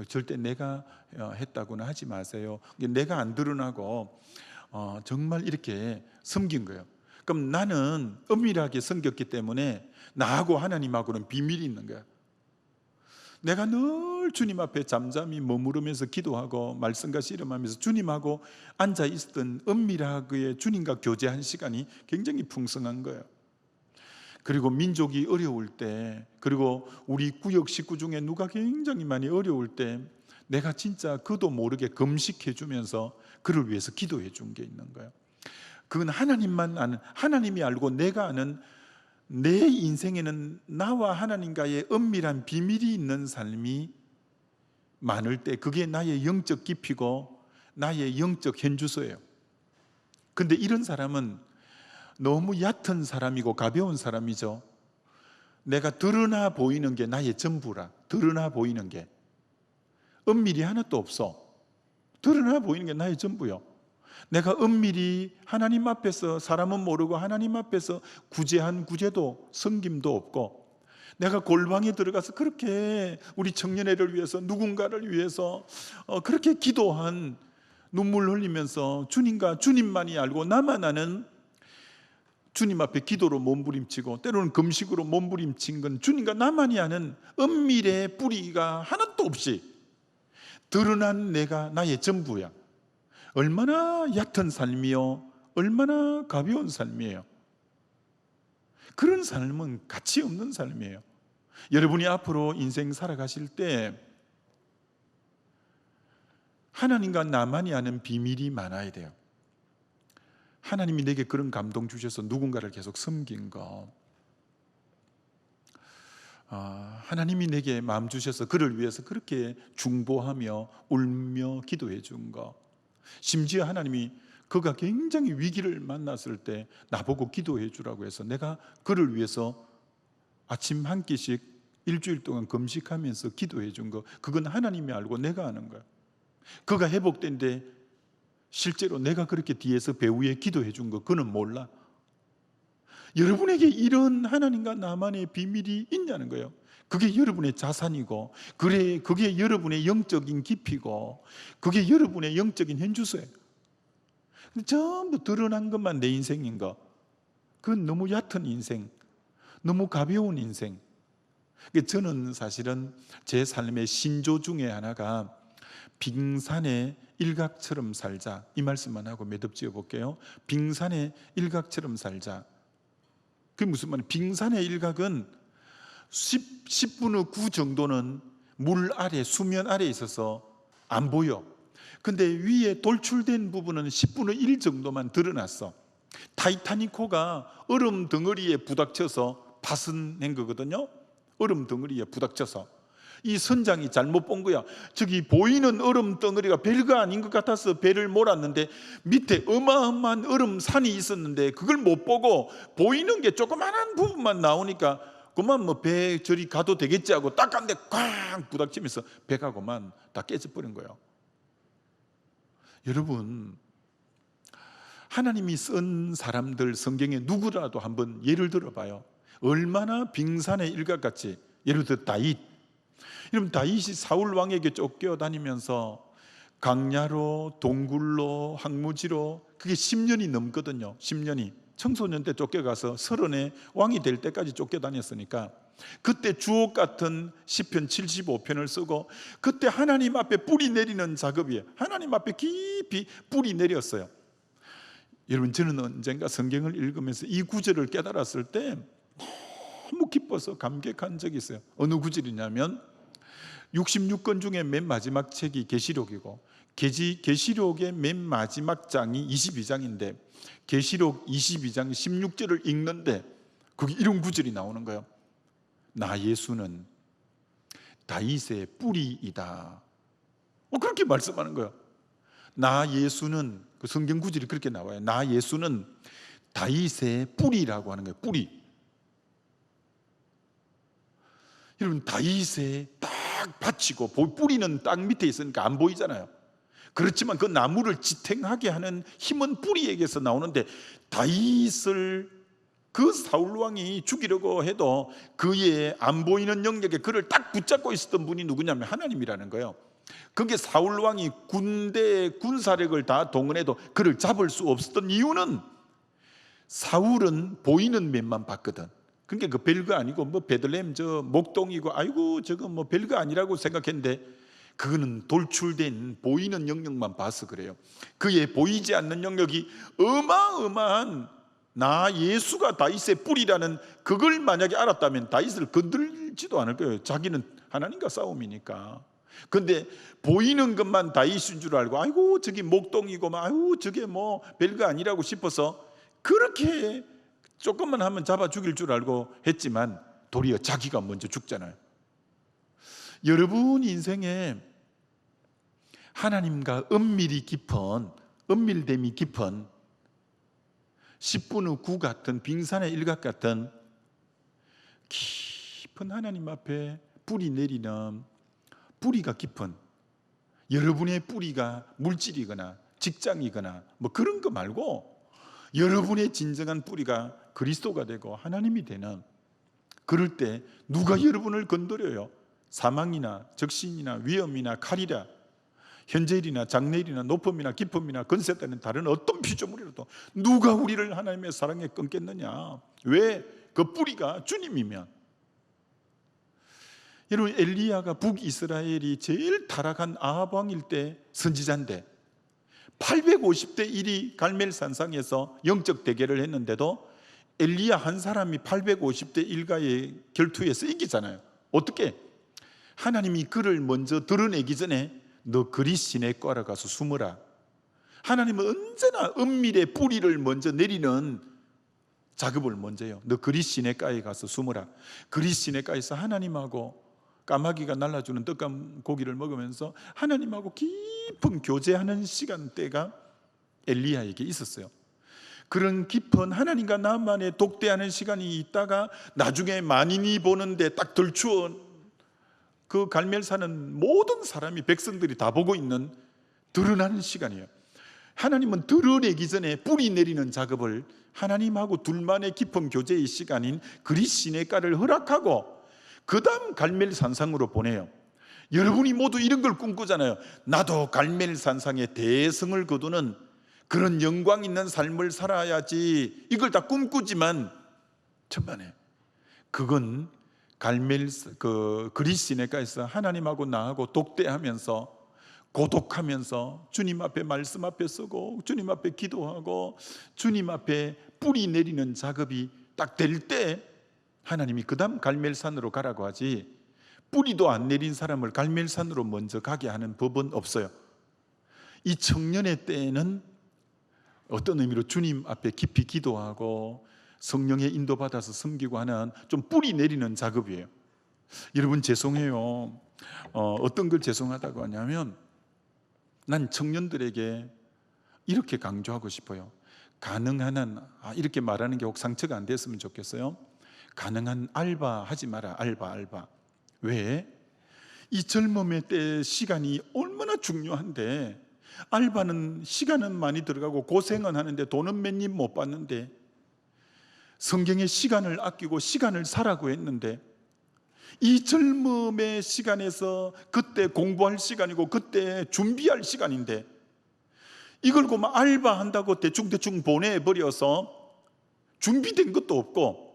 절대 내가 했다고는 하지 마세요. 내가 안 드러나고 정말 이렇게 섬긴 거예요. 그럼 나는 은밀하게 섬겼기 때문에 나하고 하나님하고는 비밀이 있는 거야. 내가 늘 주님 앞에 잠잠히 머무르면서 기도하고 말씀과 씨름하면서 주님하고 앉아 있었던 은밀하게 주님과 교제한 시간이 굉장히 풍성한 거예요. 그리고 민족이 어려울 때, 그리고 우리 구역 식구 중에 누가 굉장히 많이 어려울 때 내가 진짜 그도 모르게 금식해 주면서 그를 위해서 기도해 준 게 있는 거예요. 그건 하나님만 아는, 하나님이 알고 내가 아는 내 인생에는 나와 하나님과의 은밀한 비밀이 있는 삶이 많을 때 그게 나의 영적 깊이고 나의 영적 현주소예요. 근데 이런 사람은 너무 얕은 사람이고 가벼운 사람이죠. 내가 드러나 보이는 게 나의 전부라. 드러나 보이는 게 은밀이 하나도 없어. 드러나 보이는 게 나의 전부요. 내가 은밀히 하나님 앞에서 사람은 모르고 하나님 앞에서 구제한 구제도 섬김도 없고 내가 골방에 들어가서 그렇게 우리 청년회를 위해서 누군가를 위해서 그렇게 기도한 눈물 흘리면서 주님과 주님만이 알고 나만 아는 주님 앞에 기도로 몸부림치고 때로는 금식으로 몸부림친 건 주님과 나만이 아는 은밀의 뿌리가 하나도 없이 드러난 내가 나의 전부야. 얼마나 얕은 삶이요, 얼마나 가벼운 삶이에요. 그런 삶은 가치 없는 삶이에요. 여러분이 앞으로 인생 살아가실 때 하나님과 나만이 아는 비밀이 많아야 돼요. 하나님이 내게 그런 감동 주셔서 누군가를 계속 섬긴 거, 하나님이 내게 마음 주셔서 그를 위해서 그렇게 중보하며 울며 기도해 준 거, 심지어 하나님이 그가 굉장히 위기를 만났을 때 나보고 기도해 주라고 해서 내가 그를 위해서 아침 한 끼씩 일주일 동안 금식하면서 기도해 준 거, 그건 하나님이 알고 내가 아는 거야. 그가 회복된데 실제로 내가 그렇게 뒤에서 배후에 기도해 준 거 그는 몰라. 여러분에게 이런 하나님과 나만의 비밀이 있냐는 거예요. 그게 여러분의 자산이고 그게 여러분의 영적인 깊이고 그게 여러분의 영적인 현주소예요. 전부 드러난 것만 내 인생인 거, 그건 너무 얕은 인생, 너무 가벼운 인생. 저는 사실은 제 삶의 신조 중에 하나가 빙산의 일각처럼 살자, 이 말씀만 하고 매듭 지어 볼게요. 빙산의 일각처럼 살자. 그게 무슨 말이에요? 빙산의 일각은 10분의 9 정도는 물 아래, 수면 아래 있어서 안 보여. 근데 위에 돌출된 부분은 10분의 1 정도만 드러났어. 타이타닉호가 얼음 덩어리에 부닥쳐서 파손된 거거든요. 얼음 덩어리에 부닥쳐서 이 선장이 잘못 본 거야. 저기 보이는 얼음 덩어리가 별거 아닌 것 같아서 배를 몰았는데 밑에 어마어마한 얼음 산이 있었는데 그걸 못 보고 보이는 게 조그만한 부분만 나오니까 그만 뭐 배 저리 가도 되겠지 하고 딱 갔는데 꽝 부닥치면서 배가 그만 다 깨져버린 거예요. 여러분, 하나님이 쓴 사람들 성경에 누구라도 한번 예를 들어봐요. 얼마나 빙산의 일각같이, 예를 들어 다윗. 여러분, 다윗이 사울 왕에게 쫓겨다니면서 강야로 동굴로 항무지로 그게 10년이 넘거든요. 10년이. 청소년 때 쫓겨가서 30에 왕이 될 때까지 쫓겨다녔으니까 그때 주옥 같은 시편 75편을 쓰고 그때 하나님 앞에 뿌리 내리는 작업이에요. 하나님 앞에 깊이 뿌리 내렸어요. 여러분, 저는 언젠가 성경을 읽으면서 이 구절을 깨달았을 때 너무 기뻐서 감격한 적이 있어요. 어느 구절이냐면 66권 중에 맨 마지막 책이 계시록이고 계시록의 맨 마지막 장이 22장인데 계시록 22장 16절을 읽는데 거기 이런 구절이 나오는 거예요. 나 예수는 다윗의 뿌리이다. 그렇게 말씀하는 거예요. 나 예수는, 그 성경 구절이 그렇게 나와요. 나 예수는 다윗의 뿌리라고 하는 거예요. 뿌리. 여러분, 다윗에 딱 받치고 뿌리는 땅 밑에 있으니까 안 보이잖아요. 그렇지만 그 나무를 지탱하게 하는 힘은 뿌리에게서 나오는데 다윗을 그 사울 왕이 죽이려고 해도 그의 안 보이는 영역에 그를 딱 붙잡고 있었던 분이 누구냐면 하나님이라는 거예요. 그게 사울 왕이 군사력을 다 동원해도 그를 잡을 수 없었던 이유는 사울은 보이는 면만 봤거든. 그러니까 그 별거 아니고 뭐 베들레헴 저 목동이고 아이고 저거 뭐 별거 아니라고 생각했는데 그거는 돌출된 보이는 영역만 봐서 그래요. 그의 보이지 않는 영역이 어마어마한 나 예수가 다윗의 뿌리라는 그걸 만약에 알았다면 다윗을 건들지도 않을 거예요. 자기는 하나님과 싸움이니까. 근데 보이는 것만 다윗인 줄 알고 아이고 저기 목동이고 아이고 저게 뭐 별거 아니라고 싶어서 그렇게 조금만 하면 잡아 죽일 줄 알고 했지만 도리어 자기가 먼저 죽잖아요. 여러분 인생에 하나님과 은밀히 깊은, 은밀됨이 깊은 10분의 9 같은 빙산의 일각 같은 깊은 하나님 앞에 뿌리 내리는 뿌리가 깊은, 여러분의 뿌리가 물질이거나 직장이거나 뭐 그런 거 말고 여러분의 진정한 뿌리가 그리스도가 되고 하나님이 되는, 그럴 때 누가 여러분을 건드려요? 사망이나 적신이나 위험이나 칼이라 현재일이나 장래일이나 높음이나 깊음이나 건세 따는 다른 어떤 피조물이라도 누가 우리를 하나님의 사랑에 끊겠느냐? 왜? 그 뿌리가 주님이면. 여러분, 엘리야가 북이스라엘이 제일 타락한 아합 왕일 때 선지자인데 850대 1이 갈멜산상에서 영적 대결을 했는데도 엘리야 한 사람이 850대 1가의 결투에서 이기잖아요. 어떻게? 하나님이 그를 먼저 드러내기 전에 너 그리 시내가로 가서 숨어라. 하나님은 언제나 은밀의 뿌리를 먼저 내리는 작업을 먼저 해요. 너 그리 시내가에 가서 숨어라. 그리 시내가에서 하나님하고 까마귀가 날라주는 떡감 고기를 먹으면서 하나님하고 깊은 교제하는 시간대가 엘리야에게 있었어요. 그런 깊은 하나님과 나만의 독대하는 시간이 있다가 나중에 만인이 보는데 딱 들추어 그 갈멜산은 모든 사람이 백성들이 다 보고 있는 드러나는 시간이에요. 하나님은 드러내기 전에 뿌리 내리는 작업을 하나님하고 둘만의 깊은 교제의 시간인 그리시네가를 허락하고 그 다음 갈멜산상으로 보내요. 여러분이 모두 이런 걸 꿈꾸잖아요. 나도 갈멜산상에 대성을 거두는 그런 영광 있는 삶을 살아야지, 이걸 다 꿈꾸지만 천만에 그건 그리시네가에서 하나님하고 나하고 독대하면서 고독하면서 주님 앞에 말씀 앞에 서고 주님 앞에 기도하고 주님 앞에 뿌리 내리는 작업이 딱 될 때 하나님이 그 다음 갈멜산으로 가라고 하지, 뿌리도 안 내린 사람을 갈멜산으로 먼저 가게 하는 법은 없어요. 이 청년의 때에는 어떤 의미로 주님 앞에 깊이 기도하고 성령의 인도받아서 섬기고 하는 좀 뿌리 내리는 작업이에요. 여러분 죄송해요. 어떤 걸 죄송하다고 하냐면 난 청년들에게 이렇게 강조하고 싶어요. 가능한 한, 이렇게 말하는 게 혹 상처가 안 됐으면 좋겠어요. 가능한 알바 하지 마라. 알바. 왜? 이 젊음의 때 시간이 얼마나 중요한데, 알바는 시간은 많이 들어가고 고생은 하는데 돈은 몇 입 못 받는데, 성경의 시간을 아끼고 시간을 사라고 했는데, 이 젊음의 시간에서 그때 공부할 시간이고 그때 준비할 시간인데, 이걸 고만 알바한다고 대충대충 보내버려서 준비된 것도 없고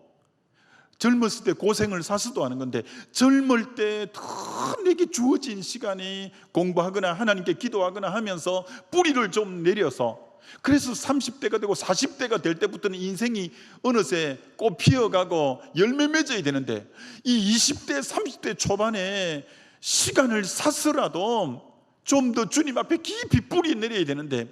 젊었을 때 고생을 사서도 하는 건데, 젊을 때 더 내게 주어진 시간이 공부하거나 하나님께 기도하거나 하면서 뿌리를 좀 내려서, 그래서 30대가 되고 40대가 될 때부터는 인생이 어느새 꽃 피어가고 열매 맺어야 되는데, 이 20대 30대 초반에 시간을 사서라도 좀 더 주님 앞에 깊이 뿌리 내려야 되는데,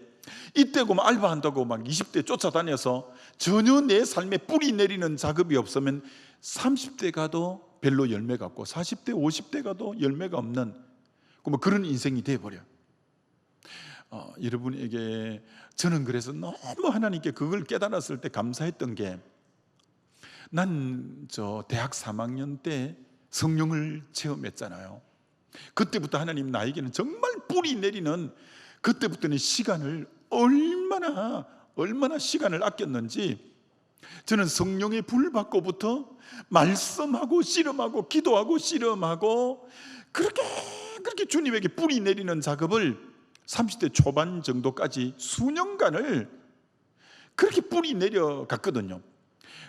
이때고 막 알바한다고 막 20대 쫓아다녀서 전혀 내 삶에 뿌리 내리는 작업이 없으면 30대 가도 별로 열매가 없고 40대 50대 가도 열매가 없는 그런 인생이 돼버려. 여러분에게 저는 그래서 너무 하나님께 그걸 깨달았을 때 감사했던 게, 난 대학 3학년 때 성령을 체험했잖아요. 그때부터 하나님 나에게는 정말 뿌리 내리는, 그때부터는 시간을 얼마나 시간을 아꼈는지, 저는 성령의 불 받고부터 말씀하고 씨름하고 기도하고 씨름하고 그렇게 주님에게 뿌리 내리는 작업을 30대 초반 정도까지 수년간을 그렇게 뿌리 내려갔거든요.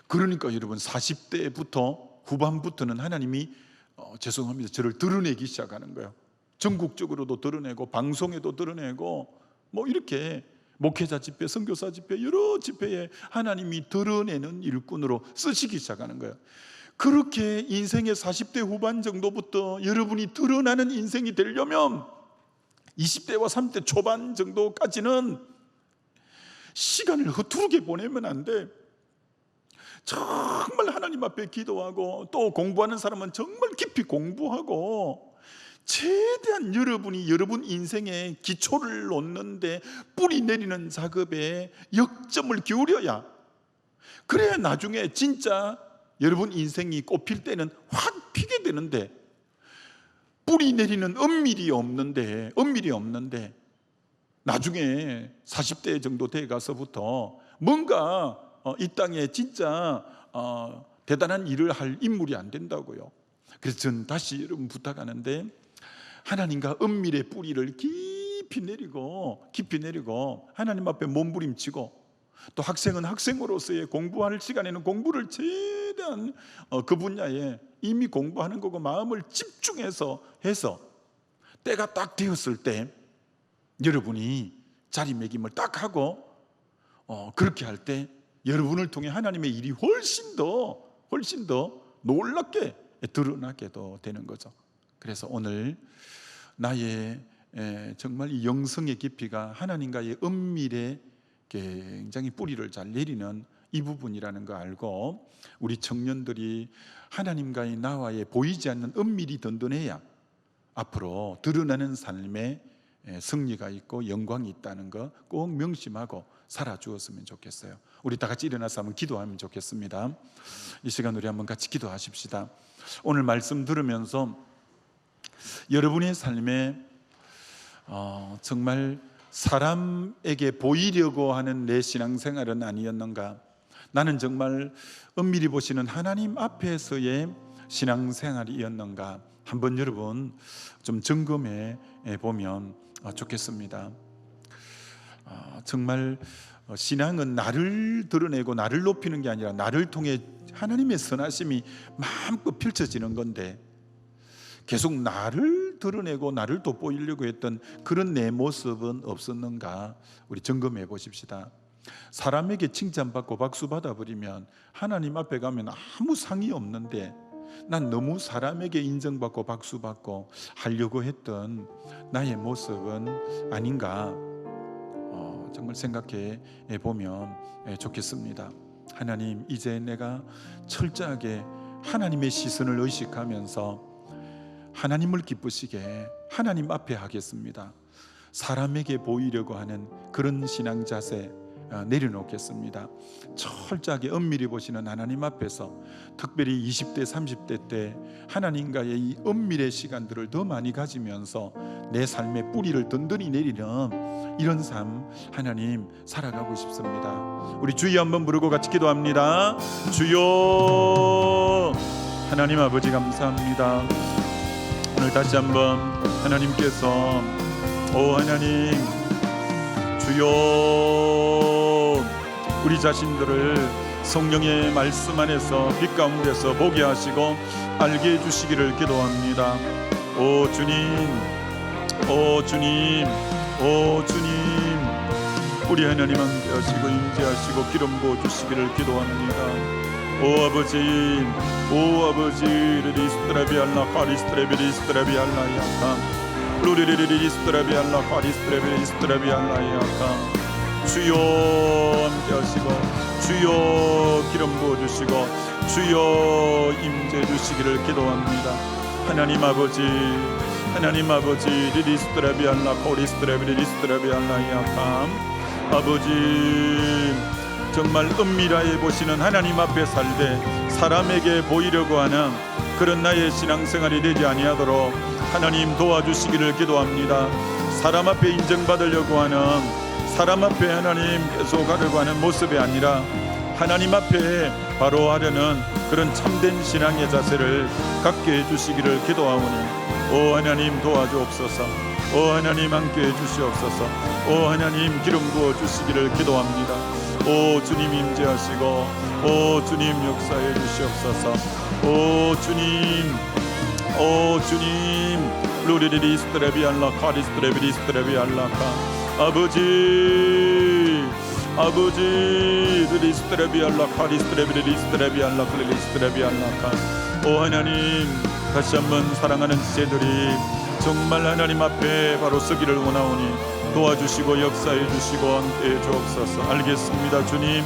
그러니까 여러분 40대부터 후반부터는 하나님이 죄송합니다, 저를 드러내기 시작하는 거예요. 전국적으로도 드러내고 방송에도 드러내고 이렇게 목회자 집회, 선교사 집회, 여러 집회에 하나님이 드러내는 일꾼으로 쓰시기 시작하는 거예요. 그렇게 인생의 40대 후반 정도부터 여러분이 드러나는 인생이 되려면 20대와 30대 초반 정도까지는 시간을 허투루게 보내면 안 돼. 정말 하나님 앞에 기도하고, 또 공부하는 사람은 정말 깊이 공부하고, 최대한 여러분이 여러분 인생의 기초를 놓는데 뿌리 내리는 작업에 역점을 기울여야, 그래야 나중에 진짜 여러분 인생이 꽃필 때는 확 피게 되는데, 뿌리 내리는 엄밀이 없는데 나중에 40대 정도 돼 가서부터 뭔가 이 땅에 진짜 대단한 일을 할 인물이 안 된다고요. 그래서 저는 다시 여러분 부탁하는데, 하나님과 은밀의 뿌리를 깊이 내리고 하나님 앞에 몸부림치고, 또 학생은 학생으로서의 공부할 시간에는 공부를 최대한 그 분야에 이미 공부하는 거고 마음을 집중해서 해서 때가 딱 되었을 때 여러분이 자리매김을 딱 하고 그렇게 할 때 여러분을 통해 하나님의 일이 훨씬 더 놀랍게 드러나게도 되는 거죠. 그래서 오늘 나의 정말 이 영성의 깊이가 하나님과의 은밀에 굉장히 뿌리를 잘 내리는 이 부분이라는 거 알고, 우리 청년들이 하나님과의 나와의 보이지 않는 은밀이 든든해야 앞으로 드러나는 삶에 승리가 있고 영광이 있다는 거 꼭 명심하고 살아주었으면 좋겠어요. 우리 다 같이 일어나서 한번 기도하면 좋겠습니다. 이 시간 우리 한번 같이 기도하십시다. 오늘 말씀 들으면서 여러분의 삶에 정말 사람에게 보이려고 하는 내 신앙생활은 아니었는가? 나는 정말 은밀히 보시는 하나님 앞에서의 신앙생활이었는가? 한번 여러분 좀 점검해 보면 좋겠습니다. 정말 신앙은 나를 드러내고 나를 높이는 게 아니라 나를 통해 하나님의 선하심이 마음껏 펼쳐지는 건데, 계속 나를 드러내고 나를 돋보이려고 했던 그런 내 모습은 없었는가? 우리 점검해 보십시다. 사람에게 칭찬받고 박수 받아버리면 하나님 앞에 가면 아무 상이 없는데, 난 너무 사람에게 인정받고 박수받고 하려고 했던 나의 모습은 아닌가? 정말 생각해 보면 좋겠습니다. 하나님, 이제 내가 철저하게 하나님의 시선을 의식하면서 하나님을 기쁘시게 하나님 앞에 하겠습니다. 사람에게 보이려고 하는 그런 신앙 자세 내려놓겠습니다. 철저하게 은밀히 보시는 하나님 앞에서, 특별히 20대 30대 때 하나님과의 이 은밀의 시간들을 더 많이 가지면서 내 삶의 뿌리를 든든히 내리는 이런 삶 하나님 살아가고 싶습니다. 우리 주여 한번 부르고 같이 기도합니다. 주여. 하나님 아버지 감사합니다. 오늘 다시 한번 하나님께서 하나님 주여 우리 자신들을 성령의 말씀 안에서 빛 가운데서 보게 하시고 알게 해주시기를 기도합니다. 오 주님, 오 주님, 오 주님, 우리 하나님 함께 하시고 임재하시고 기름 부어 주시기를 기도합니다. 오 아버지, 오 아버지, 리스트라비알라 카리스트라비리스트라비알라야카 루리리리리스트라비알라 카리스트라비리스트라비알라야카 주여 함께 하시고 주여 기름 부어 주시고 주여 임재 주시기를 기도합니다. 하나님 아버지, 하나님 아버지, 리리스트라비알라 코리스트라비리스트라비알라야카 아버지, 정말 은밀하게 보시는 하나님 앞에 살되 사람에게 보이려고 하는 그런 나의 신앙생활이 되지 아니하도록 하나님 도와주시기를 기도합니다. 사람 앞에 인정받으려고 하는, 사람 앞에 하나님 계속하려고 하는 모습이 아니라 하나님 앞에 바로 하려는 그런 참된 신앙의 자세를 갖게 해주시기를 기도하오니 오 하나님 도와주옵소서. 오 하나님 함께 해주시옵소서. 오 하나님 기름 부어 주시기를 기도합니다. 오 주님 임재하시고 오 주님 역사해 주시옵소서. 오 주님, 오 주님, 루리리스트레비알라 카리스트레비리스트레비알라카 아버지, 아버지, 리스트레비알라 카리스트레비리스트레비알라 클리스트레비알라카 오 하나님, 다시 한번 사랑하는 지체들이 정말 하나님 앞에 바로 서기를 원하오니 도와주시고 역사해 주시고 함께해 주옵소서. 알겠습니다. 주님,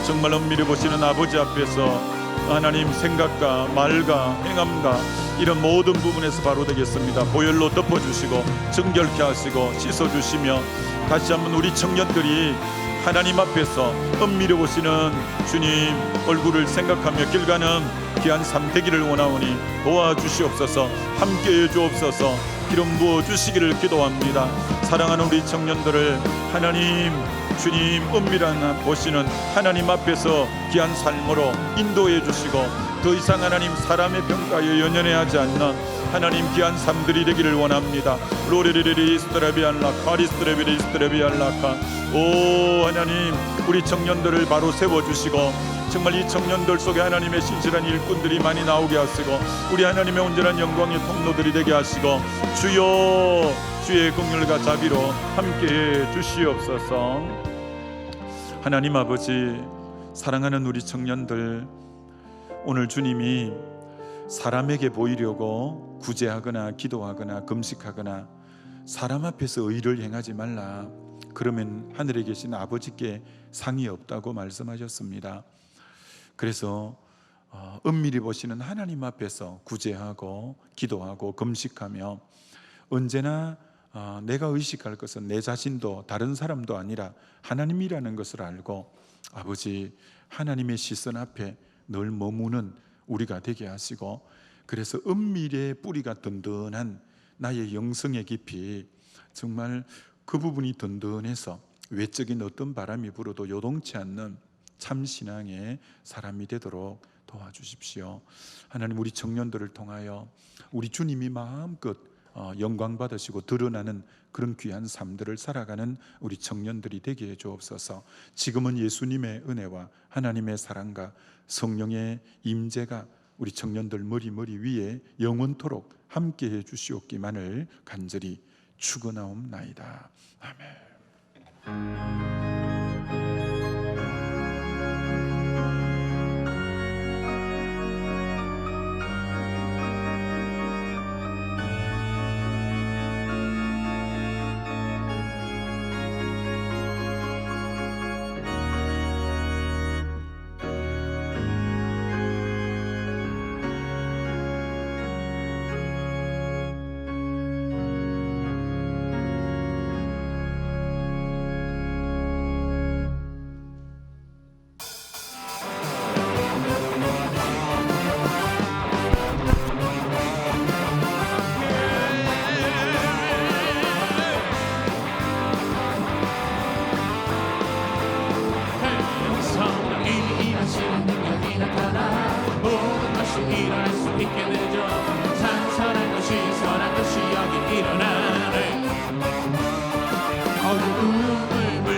정말 엄밀히 보시는 아버지 앞에서 하나님 생각과 말과 행함과 이런 모든 부분에서 바로 되겠습니다. 보혈로 덮어주시고 정결케 하시고 씻어주시며 다시 한번 우리 청년들이 하나님 앞에서 엄밀히 보시는 주님 얼굴을 생각하며 길 가는 귀한 삶 되기를 원하오니 도와주시옵소서. 함께해 주옵소서. 기름 부어 주시기를 기도합니다. 사랑하는 우리 청년들을 하나님 주님 은밀한 보시는 하나님 앞에서 귀한 삶으로 인도해 주시고 더 이상 하나님 사람의 평가에 연연해하지 않는 하나님 귀한 삶들이 되기를 원합니다. 로리리리스트라비알라 카리스트레비리스트레비알라카 오 하나님, 우리 청년들을 바로 세워주시고 정말 이 청년들 속에 하나님의 신실한 일꾼들이 많이 나오게 하시고 우리 하나님의 온전한 영광의 통로들이 되게 하시고 주여 주의 긍휼과 자비로 함께해 주시옵소서. 하나님 아버지, 사랑하는 우리 청년들, 오늘 주님이 사람에게 보이려고 구제하거나 기도하거나 금식하거나 사람 앞에서 의를 행하지 말라, 그러면 하늘에 계신 아버지께 상이 없다고 말씀하셨습니다. 그래서 은밀히 보시는 하나님 앞에서 구제하고 기도하고 금식하며 언제나 내가 의식할 것은 내 자신도 다른 사람도 아니라 하나님이라는 것을 알고 아버지 하나님의 시선 앞에 늘 머무는 우리가 되게 하시고, 그래서 은밀의 뿌리가 든든한 나의 영성의 깊이 정말 그 부분이 든든해서 외적인 어떤 바람이 불어도 요동치 않는 참 신앙의 사람이 되도록 도와주십시오. 하나님, 우리 청년들을 통하여 우리 주님이 마음껏 영광 받으시고 드러나는 그런 귀한 삶들을 살아가는 우리 청년들이 되게 해 주옵소서. 지금은 예수님의 은혜와 하나님의 사랑과 성령의 임재가 우리 청년들 머리 위에 영원토록 함께 해 주시옵기만을 간절히 축원하옵나이다. 아멘. 어두움을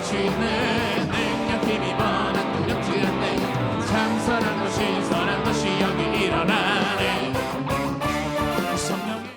주님의 능력 힘입어